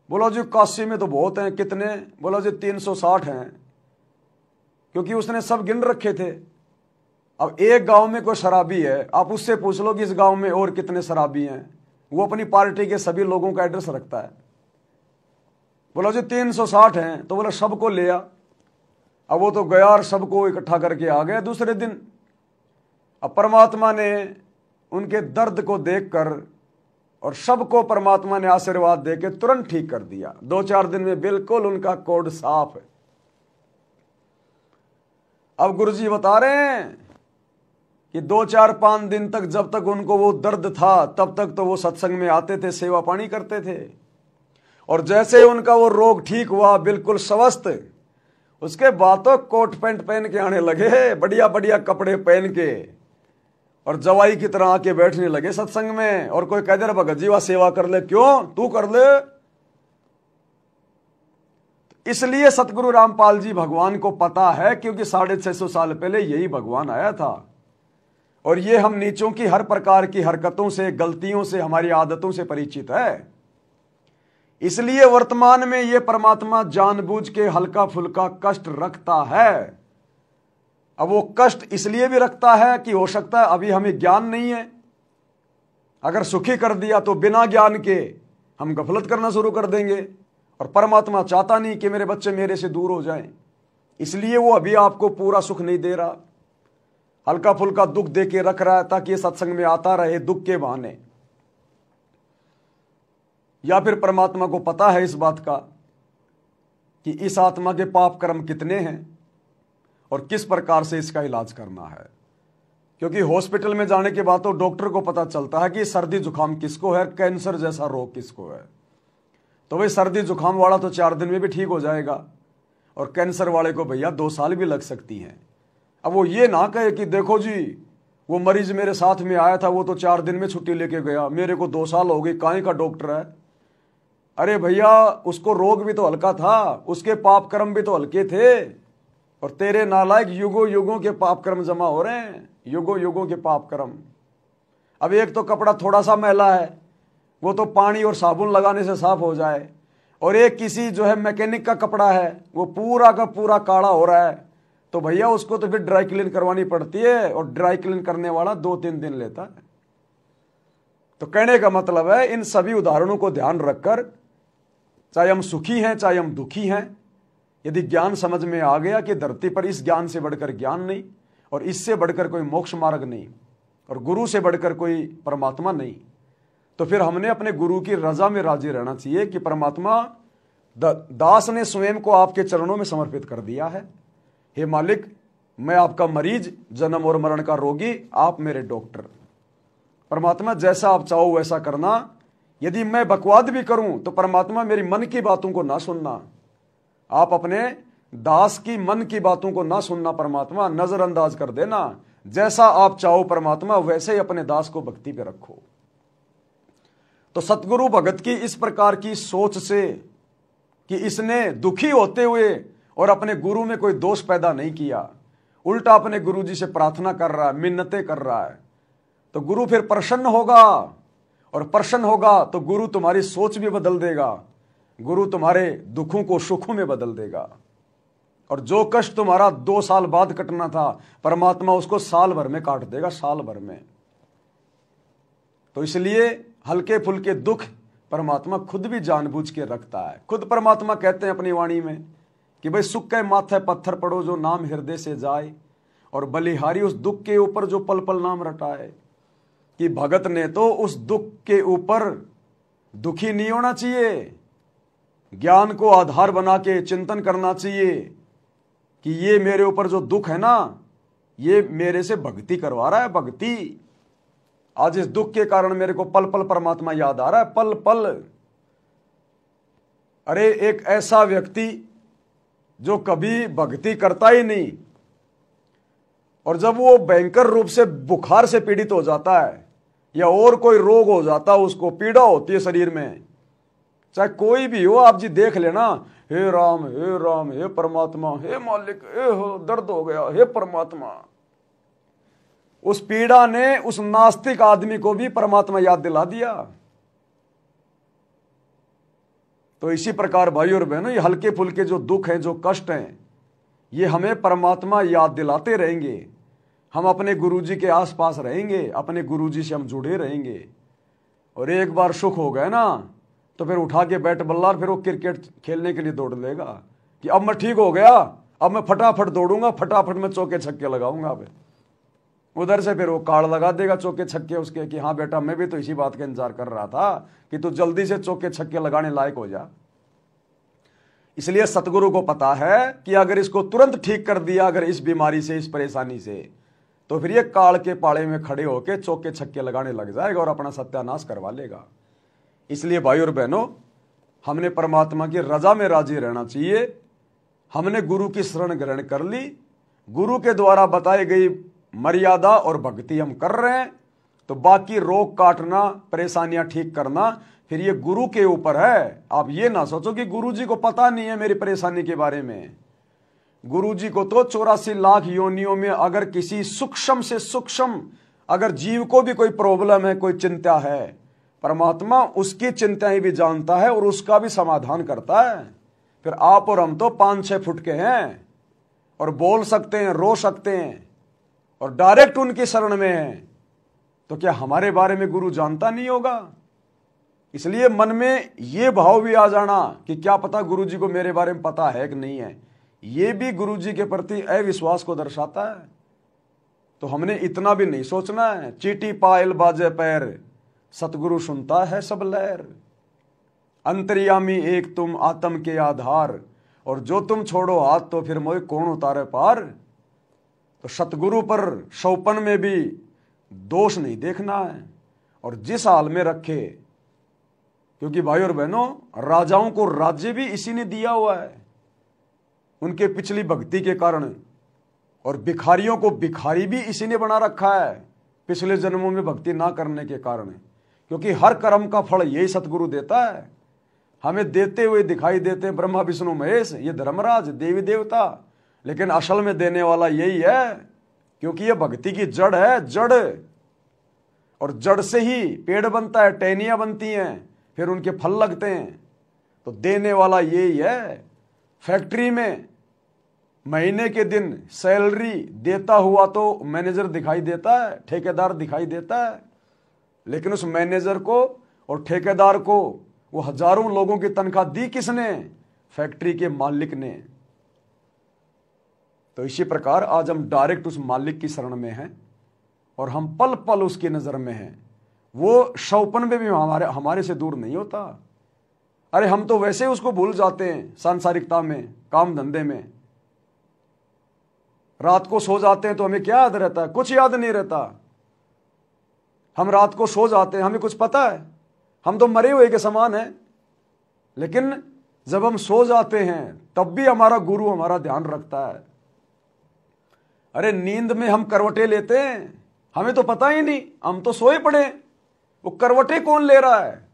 बोला जी काशी में तो बहुत हैं। कितने? बोला जी 360 हैं, क्योंकि उसने सब गिन रखे थे। अब एक गांव में कोई शराबी है, आप उससे पूछ लो कि इस गांव में और कितने शराबी हैं, वो अपनी पार्टी के सभी लोगों का एड्रेस रखता है। बोला जी 360 हैं। तो बोला सबको ले आ। अब वो तो गया और सबको इकट्ठा करके आ गया दूसरे दिन। अब परमात्मा ने उनके दर्द को देखकर और सबको परमात्मा ने आशीर्वाद देके तुरंत ठीक कर दिया। 2-4 दिन में बिल्कुल उनका कोड साफ है। अब गुरुजी बता रहे हैं कि 2-4-5 दिन तक जब तक उनको वो दर्द था तब तक तो वो सत्संग में आते थे, सेवा पानी करते थे। और जैसे उनका वो रोग ठीक हुआ बिल्कुल स्वस्थ, उसके बाद तो कोट पैंट पहन के आने लगे, बढ़िया बढ़िया कपड़े पहन के, और जवाई की तरह आके बैठने लगे सत्संग में। और कोई कह दे रहा भगत जी वह सेवा कर ले, क्यों तू कर ले। इसलिए सतगुरु रामपाल जी भगवान को पता है, क्योंकि 650 साल पहले यही भगवान आया था। और ये हम नीचों की हर प्रकार की हरकतों से, गलतियों से, हमारी आदतों से परिचित है। इसलिए वर्तमान में ये परमात्मा जानबूझ के हल्का फुल्का कष्ट रखता है। अब वो कष्ट इसलिए भी रखता है कि हो सकता है अभी हमें ज्ञान नहीं है। अगर सुखी कर दिया तो बिना ज्ञान के हम गफलत करना शुरू कर देंगे, और परमात्मा चाहता नहीं कि मेरे बच्चे मेरे से दूर हो जाएं। इसलिए वो अभी आपको पूरा सुख नहीं दे रहा, हल्का फुल्का दुख दे के रख रहा है, ताकि ये सत्संग में आता रहे दुख के बहाने। या फिर परमात्मा को पता है इस बात का कि इस आत्मा के पाप कर्म कितने हैं और किस प्रकार से इसका इलाज करना है। क्योंकि हॉस्पिटल में जाने के बाद तो डॉक्टर को पता चलता है कि सर्दी जुकाम किसको है, कैंसर जैसा रोग किसको है। तो भाई सर्दी जुकाम वाला तो 4 दिन में भी ठीक हो जाएगा, और कैंसर वाले को भैया 2 साल भी लग सकती हैं। अब वो ये ना कहे कि देखो जी वो मरीज मेरे साथ में आया था, वो तो 4 दिन में छुट्टी लेके गया, मेरे को 2 साल हो गए, काहे का डॉक्टर है। अरे भैया उसको रोग भी तो हल्का था, उसके पाप कर्म भी तो हल्के थे, और तेरे नालायक युगों युगों के पाप कर्म जमा हो रहे हैं, युगों युगों के पाप कर्म। अब एक तो कपड़ा थोड़ा सा मैला है, वो तो पानी और साबुन लगाने से साफ हो जाए, और एक किसी जो है मैकेनिक का कपड़ा है वो पूरा का पूरा काला हो रहा है, तो भैया उसको तो फिर ड्राई क्लीन करवानी पड़ती है, और ड्राई क्लीन करने वाला 2-3 दिन लेता है। तो कहने का मतलब है इन सभी उदाहरणों को ध्यान रखकर, चाहे हम सुखी हैं चाहे हम दुखी हैं, यदि ज्ञान समझ में आ गया कि धरती पर इस ज्ञान से बढ़कर ज्ञान नहीं, और इससे बढ़कर कोई मोक्ष मार्ग नहीं, और गुरु से बढ़कर कोई परमात्मा नहीं, तो फिर हमने अपने गुरु की रजा में राजी रहना चाहिए कि परमात्मा दास ने स्वयं को आपके चरणों में समर्पित कर दिया है। हे मालिक, मैं आपका मरीज, जन्म और मरण का रोगी, आप मेरे डॉक्टर। परमात्मा जैसा आप चाहो वैसा करना। यदि मैं बकवाद भी करूं तो परमात्मा मेरी मन की बातों को ना सुनना, आप अपने दास की मन की बातों को ना सुनना परमात्मा, नजरअंदाज कर देना। जैसा आप चाहो परमात्मा वैसे ही अपने दास को भक्ति पे रखो। तो सतगुरु भगत की इस प्रकार की सोच से कि इसने दुखी होते हुए और अपने गुरु में कोई दोष पैदा नहीं किया, उल्टा अपने गुरु जी से प्रार्थना कर रहा है, मिन्नतें कर रहा है, तो गुरु फिर प्रसन्न होगा, और प्रसन्न होगा तो गुरु तुम्हारी सोच भी बदल देगा, गुरु तुम्हारे दुखों को सुखों में बदल देगा। और जो कष्ट तुम्हारा 2 साल बाद कटना था, परमात्मा उसको साल भर में काट देगा, साल भर में। तो इसलिए हल्के फुल्के दुख परमात्मा खुद भी जानबूझ के रखता है। खुद परमात्मा कहते हैं अपनी वाणी में कि भाई सुख के माथे पत्थर पड़ो जो नाम हृदय से जाए, और बलिहारी उस दुख के ऊपर जो पल पल नाम रटाए। कि भगत ने तो उस दुख के ऊपर दुखी नहीं होना चाहिए, ज्ञान को आधार बना के चिंतन करना चाहिए कि ये मेरे ऊपर जो दुख है ना, ये मेरे से भक्ति करवा रहा है, भक्ति। आज इस दुख के कारण मेरे को पल पल परमात्मा याद आ रहा है, पल पल। अरे एक ऐसा व्यक्ति जो कभी भक्ति करता ही नहीं, और जब वो भयंकर रूप से बुखार से पीड़ित हो जाता है या और कोई रोग हो जाता है, उसको पीड़ा होती है शरीर में, चाहे कोई भी हो, आप जी देख लेना, हे राम हे राम, हे परमात्मा, हे मालिक, हे हो दर्द हो गया, हे परमात्मा। उस पीड़ा ने उस नास्तिक आदमी को भी परमात्मा याद दिला दिया। तो इसी प्रकार भाई और बहनों, ये हल्के फुल्के जो दुख हैं, जो कष्ट हैं, ये हमें परमात्मा याद दिलाते रहेंगे। हम अपने गुरुजी के आसपास रहेंगे, अपने गुरुजी से हम जुड़े रहेंगे। और एक बार सुख हो गए ना, तो फिर उठा के बैट बल्ला, फिर वो क्रिकेट खेलने के लिए दौड़ लेगा कि अब मैं ठीक हो गया, अब मैं फटाफट दौड़ूंगा, फटाफट मैं चौके छक्के लगाऊंगा। अब उधर से फिर वो कार्ड लगा देगा चौके छक्के उसके कि हाँ बेटा, मैं भी तो इसी बात का इंतजार कर रहा था कि तू जल्दी से चौके छक्के लगाने लायक हो जा। इसलिए सतगुरु को पता है कि अगर इसको तुरंत ठीक कर दिया, अगर इस बीमारी से, इस परेशानी से, तो फिर ये काल के पाड़े में खड़े होकर चौके छक्के लगाने लग जाएगा और अपना सत्यानाश करवा लेगा। इसलिए भाई और बहनों, हमने परमात्मा की रजा में राजी रहना चाहिए। हमने गुरु की शरण ग्रहण कर ली, गुरु के द्वारा बताई गई मर्यादा और भक्ति हम कर रहे हैं, तो बाकी रोग काटना, परेशानियां ठीक करना फिर ये गुरु के ऊपर है। आप ये ना सोचो कि गुरु जी को पता नहीं है मेरी परेशानी के बारे में। गुरु जी को तो 84 लाख योनियों में अगर किसी सूक्ष्म से सूक्ष्म अगर जीव को भी कोई प्रॉब्लम है, कोई चिंता है, परमात्मा उसकी चिंताएं भी जानता है और उसका भी समाधान करता है। फिर आप और हम तो 5-6 फुट के हैं और बोल सकते हैं, रो सकते हैं और डायरेक्ट उनकी शरण में हैं, तो क्या हमारे बारे में गुरु जानता नहीं होगा? इसलिए मन में ये भाव भी आ जाना कि क्या पता गुरु जी को मेरे बारे में पता है कि नहीं है, ये भी गुरु जी के प्रति अविश्वास को दर्शाता है। तो हमने इतना भी नहीं सोचना है, चीटी पायल बाजे पैर, सतगुरु सुनता है सब लहर। अंतर्यामी एक तुम आत्म के आधार, और जो तुम छोड़ो हाथ तो फिर मोए कौन उतारे पार। तो सतगुरु पर शौपन में भी दोष नहीं देखना है, और जिस हाल में रखे, क्योंकि भाई और बहनों, राजाओं को राज्य भी इसी ने दिया हुआ है उनके पिछली भक्ति के कारण, और भिखारियों को भिखारी भी इसी ने बना रखा है पिछले जन्मों में भक्ति ना करने के कारण। क्योंकि हर कर्म का फल यही सतगुरु देता है, हमें देते हुए दिखाई देते हैं ब्रह्मा विष्णु महेश, ये धर्मराज देवी देवता, लेकिन असल में देने वाला यही है, क्योंकि ये भक्ति की जड़ है, जड़। और जड़ से ही पेड़ बनता है, टहनियां बनती हैं, फिर उनके फल लगते हैं। तो देने वाला यही है। फैक्ट्री में महीने के दिन सैलरी देता हुआ तो मैनेजर दिखाई देता है, ठेकेदार दिखाई देता है, लेकिन उस मैनेजर को और ठेकेदार को वो हजारों लोगों की तनख्वाह दी किसने? फैक्ट्री के मालिक ने। तो इसी प्रकार आज हम डायरेक्ट उस मालिक की शरण में हैं और हम पल पल उसकी नजर में हैं। वो शौपन में भी हमारे से दूर नहीं होता। अरे हम तो वैसे ही उसको भूल जाते हैं सांसारिकता में, काम धंधे में। रात को सो जाते हैं तो हमें क्या याद रहता है? कुछ याद नहीं रहता। हम रात को सो जाते हैं, हमें कुछ पता है? हम तो मरे हुए के समान हैं। लेकिन जब हम सो जाते हैं तब भी हमारा गुरु हमारा ध्यान रखता है। अरे नींद में हम करवटे लेते हैं, हमें तो पता ही नहीं, हम तो सोए पड़े। वो करवटे कौन ले रहा है?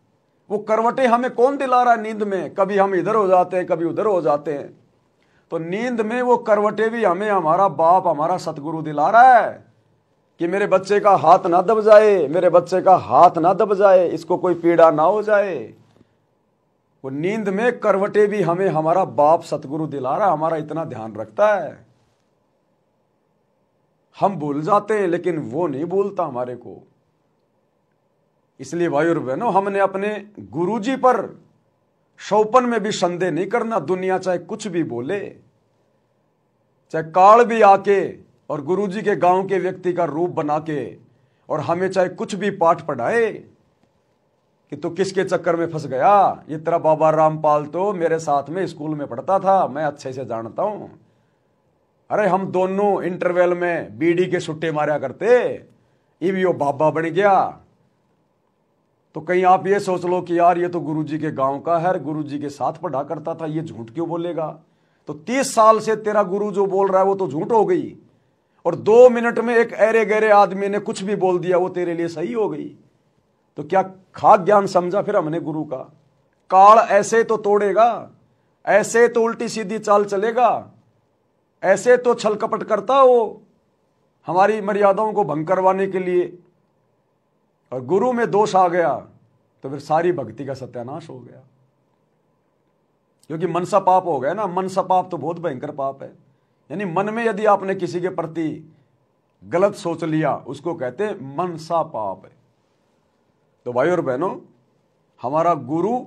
वो करवटे हमें कौन दिला रहा है नींद में? कभी हम इधर हो जाते हैं, कभी उधर हो जाते हैं। तो नींद में वो करवटे भी हमें हमारा बाप, हमारा सतगुरु दिला रहा है कि मेरे बच्चे का हाथ ना दब जाए, मेरे बच्चे का हाथ ना दब जाए, इसको कोई पीड़ा ना हो जाए। वो नींद में करवटे भी हमें हमारा बाप सतगुरु दिला रहा है, हमारा इतना ध्यान रखता है। हम भूल जाते हैं लेकिन वो नहीं भूलता हमारे को। इसलिए भाई और बहनों, हमने अपने गुरुजी पर शौपन में भी संदेह नहीं करना। दुनिया चाहे कुछ भी बोले, चाहे काल भी आके और गुरुजी के गांव के व्यक्ति का रूप बना के और हमें चाहे कुछ भी पाठ पढ़ाए कि तू किसके चक्कर में फंस गया, ये तेरा बाबा रामपाल तो मेरे साथ में स्कूल में पढ़ता था, मैं अच्छे से जानता हूं। अरे हम दोनों इंटरवल में बीड़ी के सुट्टे मारा करते, ये भी वो बाबा बन गया। तो कहीं आप ये सोच लो कि यार ये तो गुरुजी के गांव का है, गुरुजी के साथ पढ़ा करता था, ये झूठ क्यों बोलेगा? तो 30 साल से तेरा गुरु जो बोल रहा है वो तो झूठ हो गई, और 2 मिनट में एक ऐरे गहरे आदमी ने कुछ भी बोल दिया वो तेरे लिए सही हो गई। तो क्या खाक ज्ञान समझा फिर हमने गुरु का? काल ऐसे तो तोड़ेगा, ऐसे तो उल्टी सीधी चाल चलेगा, ऐसे तो छल कपट करता वो हमारी मर्यादाओं को भंग करवाने के लिए, और गुरु में दोष आ गया तो फिर सारी भक्ति का सत्यानाश हो गया। क्योंकि मनसा पाप हो गया ना। मनसा पाप तो बहुत भयंकर पाप है। यानी मन में यदि आपने किसी के प्रति गलत सोच लिया, उसको कहते हैं मनसा पाप है। तो भाई और बहनों, हमारा गुरु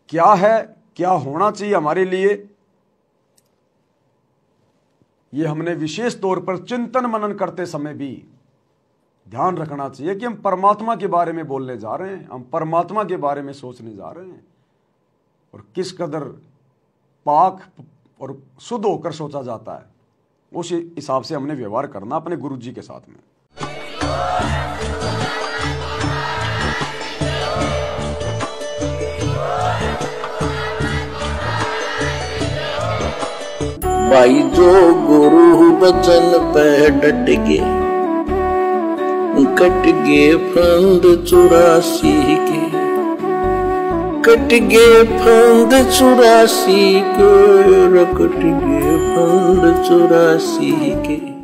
क्या है, क्या होना चाहिए हमारे लिए, ये हमने विशेष तौर पर चिंतन मनन करते समय भी ध्यान रखना चाहिए कि हम परमात्मा के बारे में बोलने जा रहे हैं, हम परमात्मा के बारे में सोचने जा रहे हैं, और किस कदर पाक और शुद्ध होकर सोचा जाता है, उस हिसाब से हमने व्यवहार करना अपने गुरु जी के साथ में। भाई जो गुरु बचन पे डट गए, कट गए फंद 84 के, कट गए फंद 84 के, कट गए फंद 84 के।